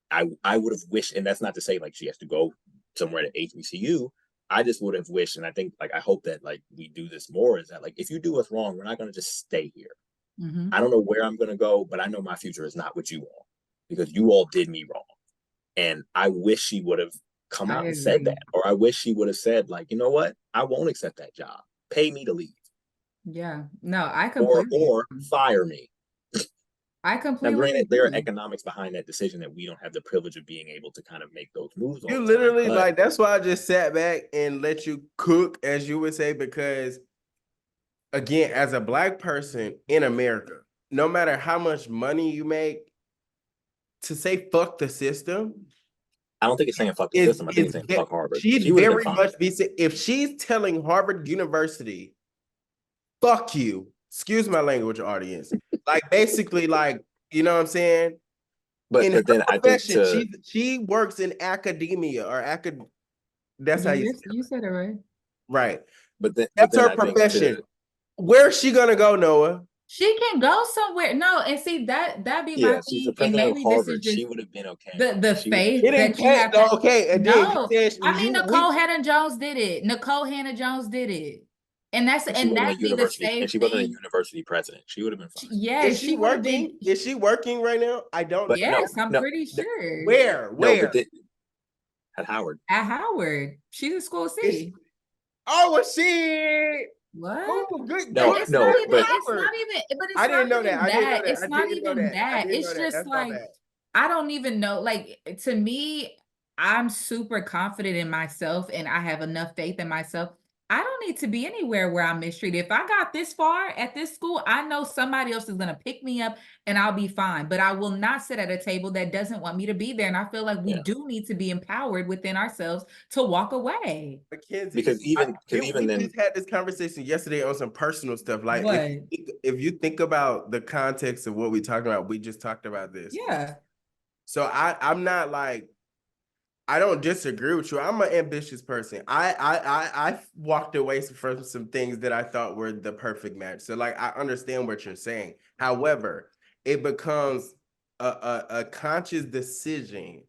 I would have wished, and that's not to say like she has to go somewhere to HBCU. I just would have wished, and I think like I hope that like we do this more, is that like, if you do us wrong, we're not going to just stay here. Mm-hmm. I don't know where I'm going to go, but I know my future is not with you all, because you all did me wrong. And I wish she would have come out and said that, or I wish she would have said like, you know what, I won't accept that job. Pay me to leave. Yeah, no, I completely or fire me. I Now, completely granted, there are agree. economics behind that decision that we don't have the privilege of being able to kind of make those moves all you the time. literally, But like, that's why I just sat back and let you cook, as you would say, because again, as a Black person in America, no matter how much money you make, to say fuck the system. I don't think it's saying fuck the system. I think it's saying fuck Harvard. She'd She would have very been fine. much be if she's telling Harvard University, fuck you. Excuse my language, audience. Like basically, like, you know what I'm saying? But then I think she works in academia or that's how you said it right. Right. But that's her profession. Where's she gonna go, Noah? She can go somewhere. No, and see that be my she's thing. the president And maybe of Harvard. this is just she would have been okay. The faith that you have. Okay, and no, then you I mean Nicole Hannah-Jones did it. Nicole Hannah-Jones did it, and that's and that'd be the same and she wasn't a university president. She would have been fine. Yes, she working? Is she working right now? I don't. But yes, I'm pretty sure. Where? At Howard. At Howard, she's in School C. Oh, shit. What? Oh, good. No, it's no, not even, but it's not even. But it's I didn't not know even that. It's not even that. It's just like I don't even know. Like to me, I'm super confident in myself, and I have enough faith in myself. I don't need to be anywhere where I'm mistreated. If I got this far at this school, I know somebody else is going to pick me up and I'll be fine. But I will not sit at a table that doesn't want me to be there. And I feel like we do need to be empowered within ourselves to walk away. Mackenzie, because even then, we just had this conversation yesterday on some personal stuff. Like if you think about the context of what we talked about, we just talked about this. Yeah. So I'm not like, I don't disagree with you. I'm an ambitious person. I walked away from some things that I thought were the perfect match. So like, I understand what you're saying. However, it becomes a conscious decision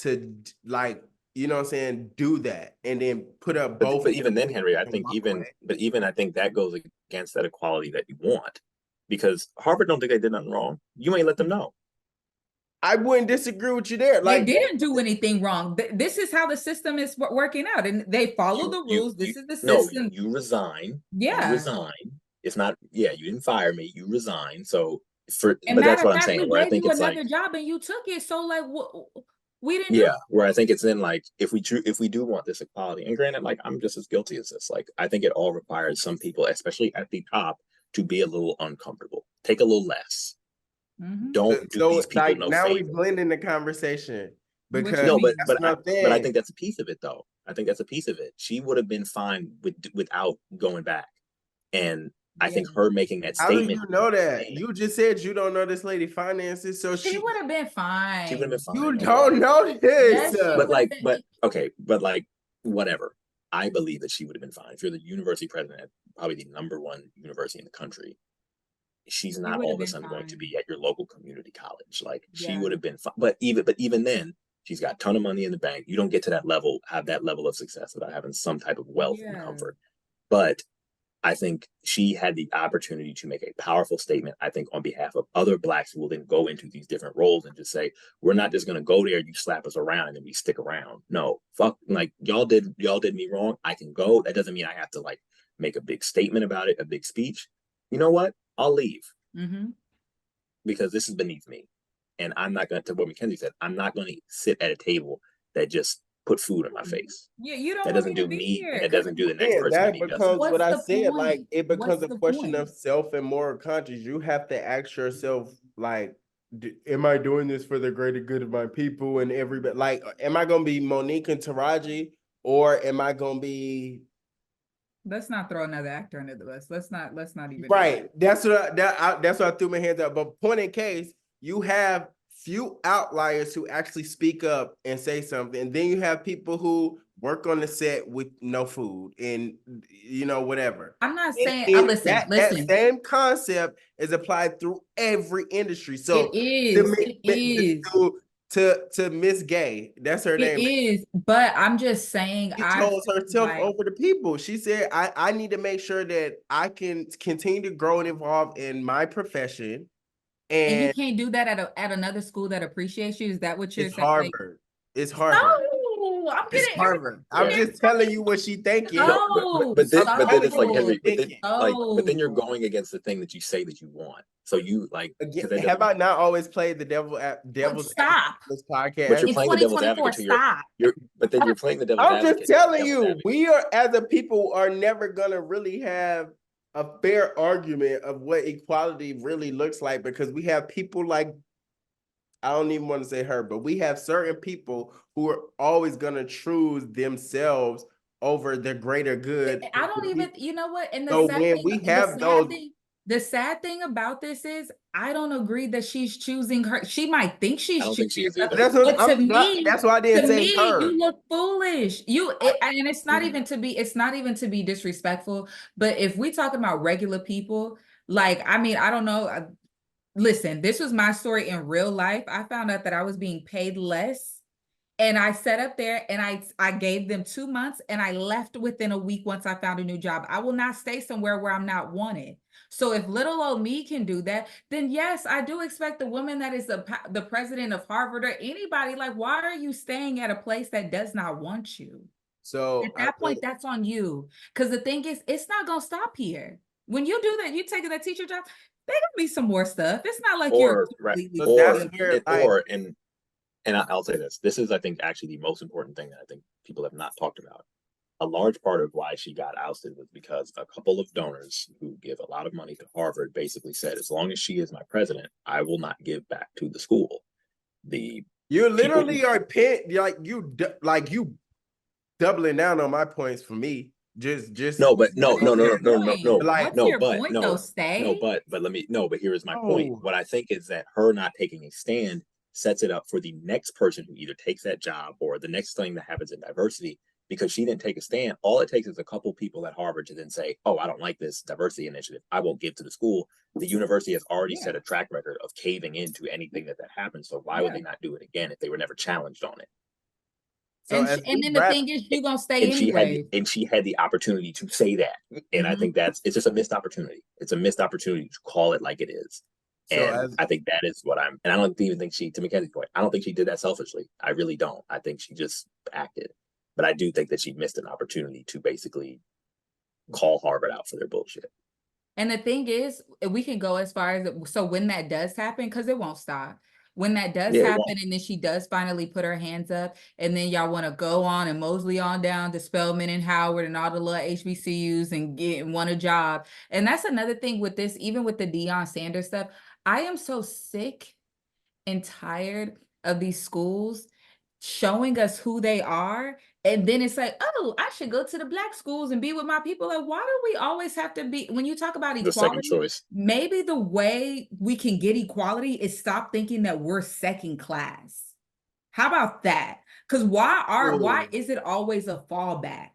to like, you know what I'm saying, do that and then put up both. But even then, Henry, I think I think that goes against that equality that you want, because Harvard don't think they did nothing wrong. You ain't let them know. I wouldn't disagree with you there. Like they didn't do anything wrong. This is how the system is working out, and they follow the rules. This is the system. No, you resign. Yeah, you resign. It's not. Yeah, you didn't fire me. You resign. So but that's what I'm saying. Where I think it's another job, and you took it. So like, we didn't. Yeah, where I think it's in like if we do want this equality, and granted, like I'm just as guilty as this. Like I think it all requires some people, especially at the top, to be a little uncomfortable. Take a little less. Don't do these people like, no now favor. we blend in the conversation because but I think that's a piece of it though. I think that's a piece of it. She would have been fine without going back, and I think her making that statement. How do you know that? You just said you don't know this lady finances, so she would have been fine. She would have been fine. You don't know this, but whatever. I believe that she would have been fine. If you're the university president, probably the #1 university in the country, she's not all of a sudden going to be at your local community college. Like she would have been fine. But even then, she's got a ton of money in the bank. You don't get to that level, have that level of success without having some type of wealth and comfort. But I think she had the opportunity to make a powerful statement, I think, on behalf of other Blacks who will then go into these different roles and just say, we're not just going to go there, you slap us around and we stick around. No, fuck, like y'all did me wrong. I can go. That doesn't mean I have to like make a big statement about it, a big speech. You know what? I'll leave because this is beneath me. And I'm not going to what Mackenzie said, I'm not going to sit at a table that just put food in my face. Yeah, you don't. That doesn't do me. That doesn't do the next person. That becomes what I said. Like it becomes a question of self and moral conscience. You have to ask yourself, like, am I doing this for the greater good of my people and everybody? Like, am I going to be Monique and Taraji, or am I going to be? Let's not throw another actor under the bus. Let's not even. Right. That's what I threw my hands up. But point in case, you have few outliers who actually speak up and say something, and then you have people who work on the set with no food and whatever. I'm not saying. Listen. That same concept is applied through every industry. So it is. To Miss Gay, that's her name. It is, but I'm just saying. She told herself over the people. She said, "I need to make sure that I can continue to grow and evolve in my profession." And you can't do that at another school that appreciates you. Is that what you're saying? Harvard. It's Harvard. No, I'm kidding. It's Harvard. I'm just telling you what she thinking. No, but then it's like Henry. But then you're going against the thing that you say that you want. So you like. Have I not always played the devil's stop this podcast? But you're playing the devil's advocate. But then you're playing the devil's advocate. I'm just telling you, we are as a people are never gonna really have a fair argument of what equality really looks like, because we have people like I don't even want to say her, but we have certain people who are always going to choose themselves over the greater good. I don't even, you know what? And So when we have those, the sad thing about this is I don't agree that she's choosing her. She might think she's I don't think she choosing is herself, either. that's but to me, that's why I didn't say her. you look foolish. And it's not even to be, disrespectful. But if we talking about regular people, like, I mean, I don't know. Listen, this was my story in real life. I found out that I was being paid less. And I sat up there and I gave them 2 months and I left within a week once I found a new job. I will not stay somewhere where I'm not wanted. So if little old me can do that, then yes, I do expect the woman that is the president of Harvard or anybody, like, why are you staying at a place that does not want you? So At that point, that's on you. Because the thing is, it's not going to stop here. When you do that, you taking a teacher job, there gonna be some more stuff. It's not like you're completely and I'll say this. This is, I think, actually the most important thing that I think people have not talked about. A large part of why she got ousted was because a couple of donors who give a lot of money to Harvard basically said, as long as she is my president, I will not give back to the school. You literally are you doubling down on my points for me. Just no, but no. Like, what's your point, though, Stay? But here is my point. What I think is that her not taking a stand sets it up for the next person who either takes that job or the next thing that happens in diversity, because she didn't take a stand. All it takes is a couple people at Harvard to then say, oh, I don't like this diversity initiative, I won't give to the school. The university has already set a track record of caving into anything that happens. So why would they not do it again if they were never challenged on it? So and then the thing is, you're gonna stay anyway. She had the opportunity to say that. And I think it's just a missed opportunity. It's a missed opportunity to call it like it is. And I think that is what and I don't even think to Mackenzie's point, I don't think she did that selfishly. I really don't. I think she just acted. But I do think that she missed an opportunity to basically call Harvard out for their bullshit. And the thing is, we can go as far as, so when that does happen, because it won't stop. When that does happen, and then she does finally put her hands up, and then y'all want to go on and mosey on down to Spelman and Howard and all the little HBCUs and want a job. And that's another thing with this, even with the Deion Sanders stuff. I am so sick and tired of these schools showing us who they are, and then it's like, oh, I should go to the Black schools and be with my people. Like, why do we always have to be, when you talk about equality, the second choice? Maybe the way we can get equality is stop thinking that we're second class. How about that? Because why is it always a fallback?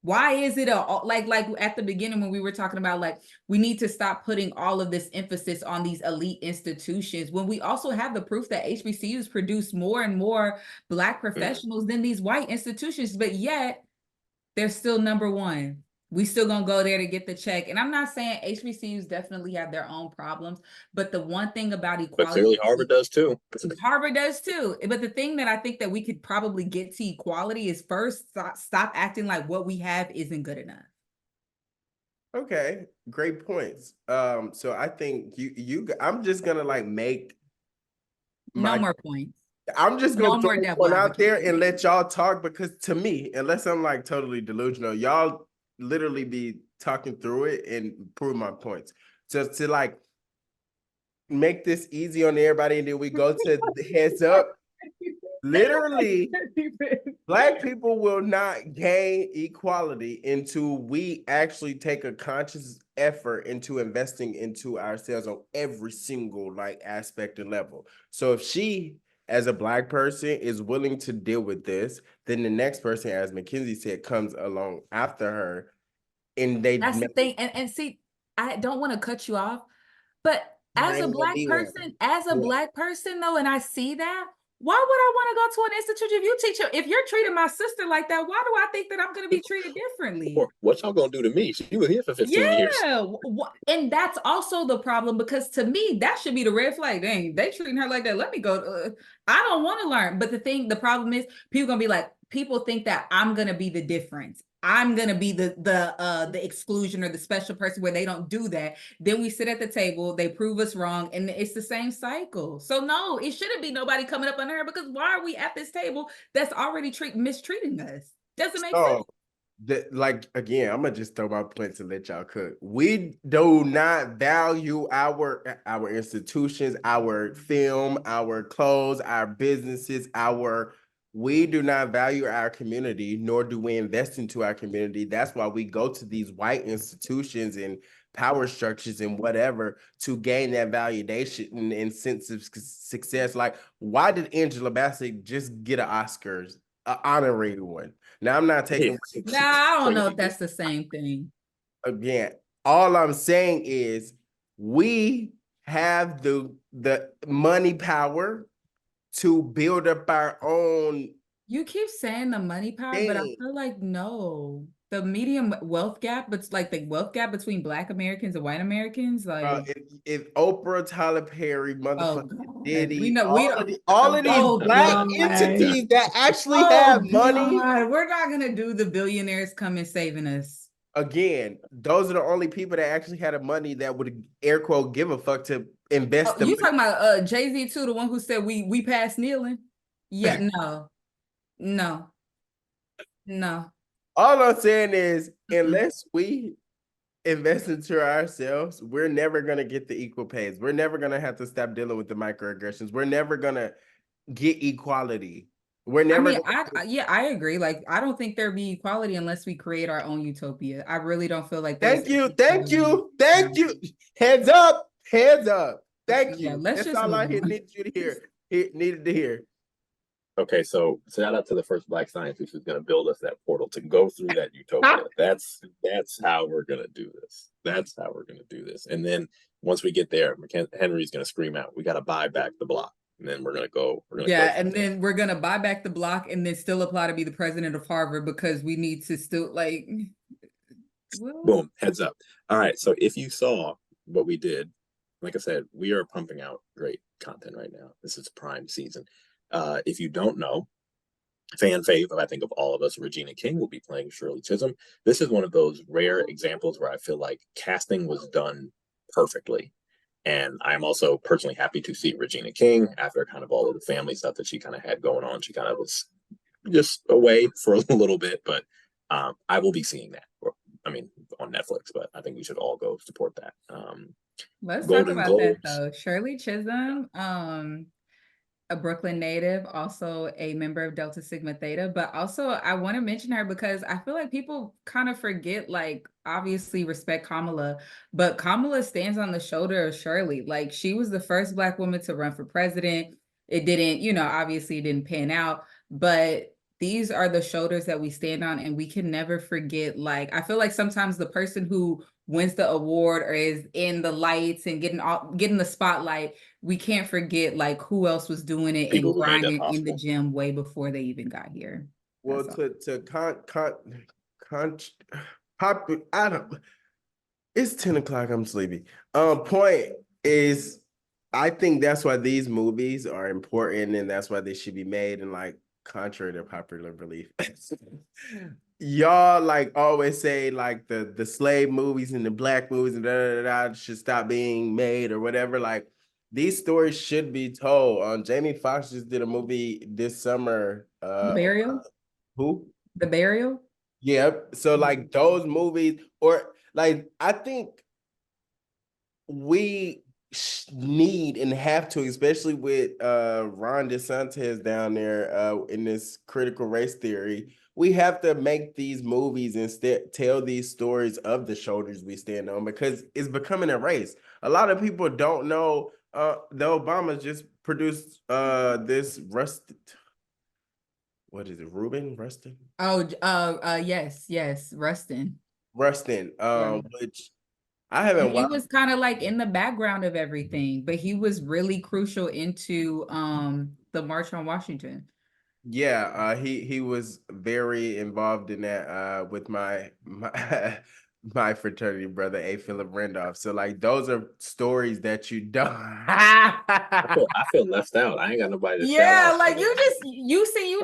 Why is it like at the beginning when we were talking about, like, we need to stop putting all of this emphasis on these elite institutions when we also have the proof that HBCUs produce more and more Black professionals than these white institutions, but yet they're still number one. We still gonna go there to get the check. And I'm not saying HBCUs definitely have their own problems, but the one thing about equality, but clearly Harvard does too. Harvard does too. But the thing that I think that we could probably get to equality is first stop acting like what we have isn't good enough. Okay, great points. So I think I'm just gonna make no more points. I'm just gonna throw one out there and let y'all talk, because to me, unless I'm totally delusional, y'all literally be talking through it and prove my points. So to make this easy on everybody, and then we go to the heads up. Literally, Black people will not gain equality until we actually take a conscious effort into investing into ourselves on every single aspect and level. So if she, as a Black person, is willing to deal with this, then the next person, as Mackenzie said, comes along after her, and that's the thing. And see, I don't want to cut you off, but as a Black person though, and I see that, why would I want to go to an institution if you're treating my sister like that? Why do I think that I'm going to be treated differently? What y'all gonna do to me? She was here for 15 years. Yeah, and that's also the problem, because to me that should be the red flag. Dang, they treating her like that. Let me go. I don't want to learn. But the problem is, people gonna be like, people think that I'm gonna be the difference. I'm gonna be the exclusion or the special person where they don't do that. Then we sit at the table, they prove us wrong, and it's the same cycle. So no, it shouldn't be nobody coming up under her, because why are we at this table that's already mistreating us? Doesn't make sense. Like again, I'm gonna just throw my point to let y'all cook. We do not value our institutions, our film, our clothes, our businesses, we do not value our community, nor do we invest into our community. That's why we go to these white institutions and power structures and whatever to gain that validation and sense of success. Like, why did Angela Bassett just get an Oscars, an honorary one? Now, I'm not taking Nah, I don't know if that's the same thing. again. All I'm saying is we have the money power to build up our own. You keep saying the money power, but I thing. feel like no. The medium wealth gap, but like the wealth gap between Black Americans and white Americans, like If Oprah, Tyler Perry, motherfucking God. Diddy, We know we all of these oh black God. entities that actually Oh have money. God, we're not gonna do the billionaires coming saving us. Again, those are the only people that actually had the money that would air quote give a fuck to invest the You money. talking about Jay-Z too, the one who said we passed kneeling? Yeah, no, no, no. All I'm saying is, unless we invest into ourselves, we're never gonna get the equal pays. We're never gonna have to stop dealing with the microaggressions. We're never gonna get equality. We're I never mean, gonna yeah, I agree. Like, I don't think there'd be equality unless we create our own utopia. I really don't feel like there's Thank you, thank you, thank you. Heads up, heads up. Thank Yeah, you. let's That's just all move I on. need you to hear. Needed to hear. Okay, so shout out to the first Black scientist who's going to build us that portal to go through that utopia. That's how we're going to do this. That's how we're going to do this. And then once we get there, Henry's going to scream out, "We got to buy back the block." And then we're going to go. We're going to Yeah, go. and then we're gonna buy back the block and then still apply to be the president of Harvard because we need to still like. Well, Boom, heads up. All right, so if you saw what we did, like I said, we are pumping out great content right now. This is prime season. If you don't know, fan fave, I think, of all of us, Regina King will be playing Shirley Chisholm. This is one of those rare examples where I feel like casting was done perfectly. And I'm also personally happy to see Regina King after kind of all of the family stuff that she kind of had going on. She kind of was just away for a little bit, but I will be seeing that. I mean, on Netflix, but I think we should all go support that. let's talk Golden about that Globes. though. Shirley Chisholm, a Brooklyn native, also a member of Delta Sigma Theta. But also, I want to mention her because I feel like people kind of forget, like, obviously respect Kamala, but Kamala stands on the shoulder of Shirley. Like, she was the first Black woman to run for president. It didn't, obviously it didn't pan out, but these are the shoulders that we stand on, and we can never forget. Like, I feel like sometimes the person who wins the award or is in the lights and getting the spotlight, we can't forget like who else was doing it People and who made that grinding in the possible. gym way before they even got here. Well, I don't. It's 10 o'clock. I'm sleepy. Point is, I think that's why these movies are important, and that's why they should be made. And like, contrary to popular belief, y'all like always say like the slave movies and the Black movies and should stop being made or whatever. Like, these stories should be told. Jamie Foxx just did a movie this summer. The Burial? Who? The Burial? Yep. So like those movies, or like I think we need and have to, especially with Ron DeSantis down there in this critical race theory, we have to make these movies and tell these stories of the shoulders we stand on, because it's becoming a race. A lot of people don't know the Obamas just produced this Rusted. What is it? Ruben Rustin? Oh, yes, Rustin. Rustin, Yeah. which I haven't And he watched. was kind of like in the background of everything, but he was really crucial into the March on Washington. Yeah, he was very involved in that with my my fraternity brother, A. Philip Randolph. So like those are stories that you don't. I feel left out. I ain't got nobody to shout Yeah, out. like you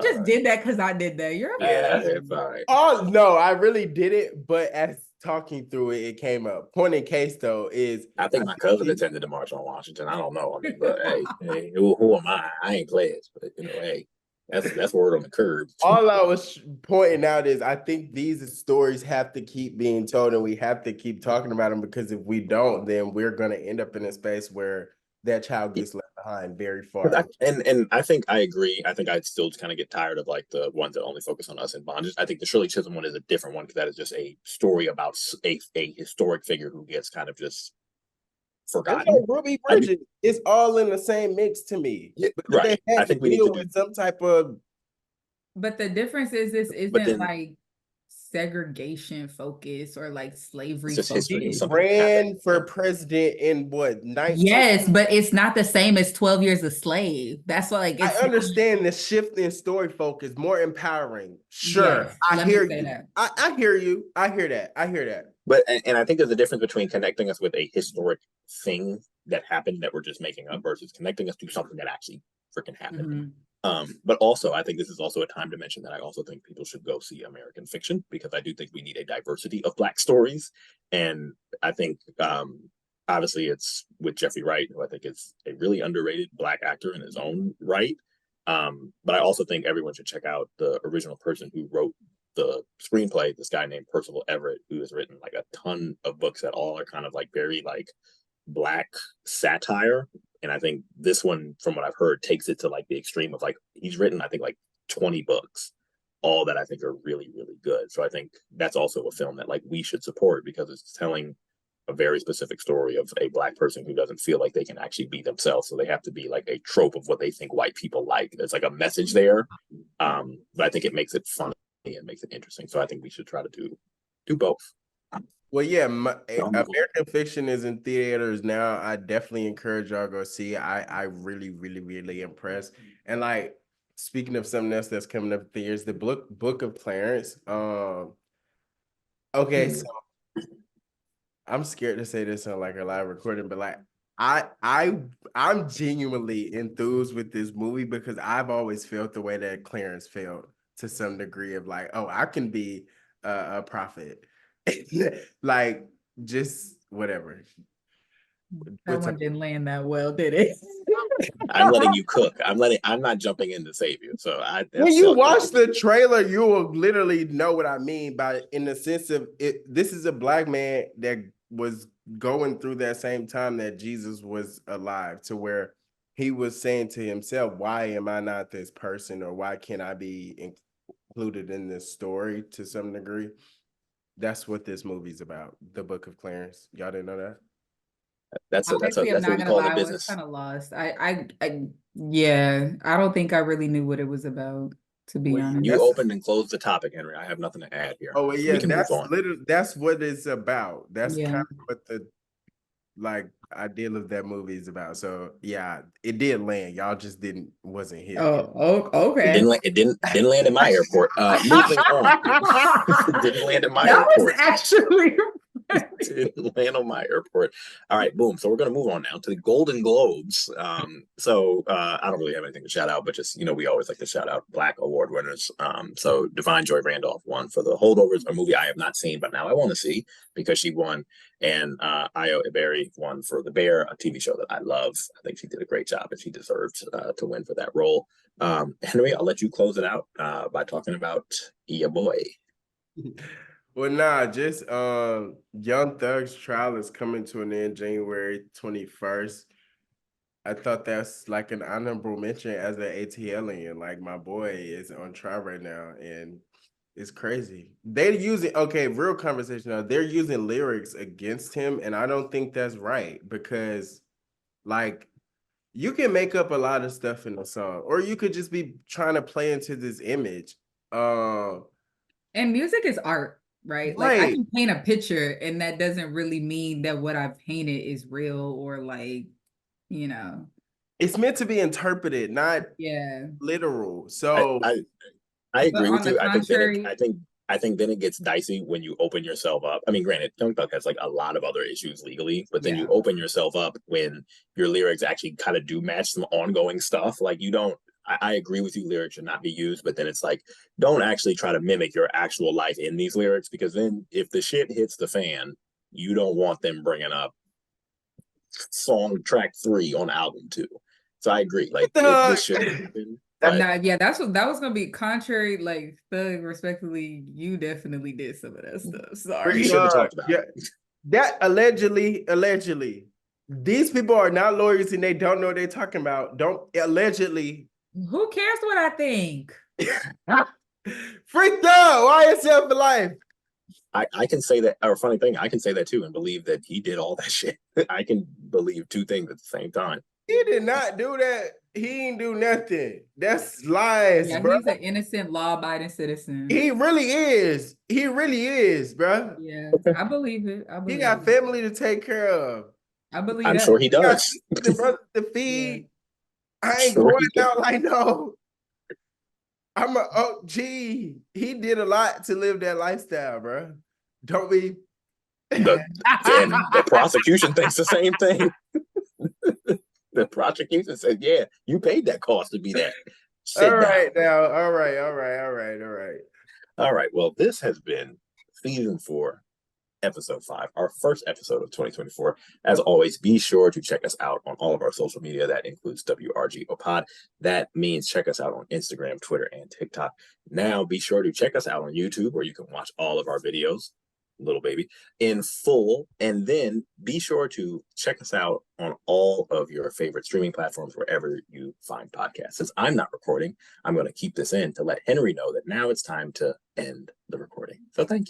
just did that because I did that. You're Yeah, it's all right. Oh no, I really did it, but as talking through it, it came up. Point in case though is I think my cousin attended the March on Washington. I don't know. I mean, but hey, who am I? I ain't pledged, but hey. That's word on the curb. All I was pointing out is I think these stories have to keep being told, and we have to keep talking about them, because if we don't, then we're going to end up in a space where that child gets left behind very far. And I think I agree. I think I'd still kind of get tired of like the ones that only focus on us in bondage. I think the Shirley Chisholm one is a different one because that is just a story about a historic figure who gets kind of just forgotten. Like Ruby Bridges, it's all in the same mix to me. Yeah, right. They had I think to we need deal to with some type of. But the difference is this isn't like segregation focus or like slavery just history. He ran for president in what, 19? Yes, but it's not the same as 12 Years a Slave. That's what, like, I understand the shift in story focus, more empowering. Sure, yes, I hear you. I hear you. I hear that. I hear that. But and I think there's a difference between connecting us with a historic thing that happened that we're just making up versus connecting us to something that actually freaking happened. But also, I think this is also a time to mention that I also think people should go see American fiction, because I do think we need a diversity of Black stories. And I think, obviously, it's with Jeffrey Wright, who I think is a really underrated Black actor in his own right. But I also think everyone should check out the original person who wrote the screenplay, this guy named Percival Everett, who has written like a ton of books that all are kind of like very like Black satire. And I think this one, from what I've heard, takes it to like the extreme of like, he's written, I think, like 20 books, all that I think are really, really good. So I think that's also a film that like we should support, because it's telling a very specific story of a Black person who doesn't feel like they can actually be themselves. So they have to be like a trope of what they think white people like. There's like a message there. But I think it makes it funny and makes it interesting. So I think we should try to do both. Well, yeah, American Fiction is in theaters now. I definitely encourage y'all to go see it. I really, really, really impressed. And like, speaking of something else that's coming up in theaters, the Book of Clarence. Okay, so I'm scared to say this on like a live recording, but like I'm genuinely enthused with this movie, because I've always felt the way that Clarence felt, to some degree of like, oh, I can be a prophet. Like, just whatever. That one didn't land that well, did it? I'm letting you cook. I'm not jumping in to save you. So when you watch the trailer, you will literally know what I mean by, in the sense of it. This is a Black man that was going through that same time that Jesus was alive, to where he was saying to himself, why am I not this person, or why can't I be included in this story to some degree? That's what this movie's about. The Book of Clarence. Y'all didn't know that? That's what we call the business. Kind of lost. Yeah, I don't think I really knew what it was about, to be honest. You opened and closed the topic, Henry. I have nothing to add here. Oh, yeah, we can move on. That's what it's about. That's kind of what the ideal of that movie is about. So yeah, it did land. Y'all just wasn't here. Oh, okay. It didn't land in my airport. Moving on. It didn't land in my airport. That was actually didn't land on my airport. All right, boom. So we're gonna move on now to the Golden Globes. I don't really have anything to shout out, but just, we always like to shout out Black award winners. So Divine Joy Randolph won for The Holdovers, a movie I have not seen, but now I want to see because she won. And Io Iberi won for The Bear, a TV show that I love. I think she did a great job, and she deserved to win for that role. Henry, I'll let you close it out by talking about Ya Boy. Well, nah, just Young Thug's trial is coming to an end January 21st. I thought that's like an honorable mention as an ATLian. Like, my boy is on trial right now, and it's crazy. They're using, real conversation now, they're using lyrics against him, and I don't think that's right, because like, you can make up a lot of stuff in a song, or you could just be trying to play into this image. And music is art, right? Like, I can paint a picture, and that doesn't really mean that what I painted is real, or like, it's meant to be interpreted, not literal. So I agree with you. I think then it gets dicey when you open yourself up. I mean, granted, Young Thug has like a lot of other issues legally, but then you open yourself up when your lyrics actually kind of do match some ongoing stuff. Like, you don't. I agree with you, lyrics should not be used, but then it's like, don't actually try to mimic your actual life in these lyrics, because then if the shit hits the fan, you don't want them bringing up song track 3 on album 2. So I agree. Like, this shouldn't happen. Yeah, that was gonna be contrary. Like, Thug, respectfully, you definitely did some of that stuff. We Sorry. should have talked about Yeah, that allegedly, these people are not lawyers and they don't know what they're talking about. Don't allegedly. Who cares what I think? Free Thug, YSL for life. I can say that, or funny thing, I can say that too and believe that he did all that shit. I can believe two things at the same time. He did not do that. He ain't do nothing. That's lies, Yeah, bro. he's an innocent, law-abiding citizen. He really is. He really is, bro. Yeah, I believe it. He got family to take care of. I believe I'm that. sure he does. The brother to feed. Yeah. I ain't Sure going he out like no. He did a lot to live that lifestyle, bro. Don't be. And the prosecution thinks the same thing. The prosecution says, yeah, you paid that cost to be that. All right now. All right. All right. Well, this has been season 4, episode 5, our first episode of 2024. As always, be sure to check us out on all of our social media. That includes WRGO Pod. That means check us out on Instagram, Twitter, and TikTok. Now, be sure to check us out on YouTube, where you can watch all of our videos, little baby, in full. And then be sure to check us out on all of your favorite streaming platforms, wherever you find podcasts. Since I'm not recording, I'm going to keep this in to let Henry know that now it's time to end the recording. So thank you.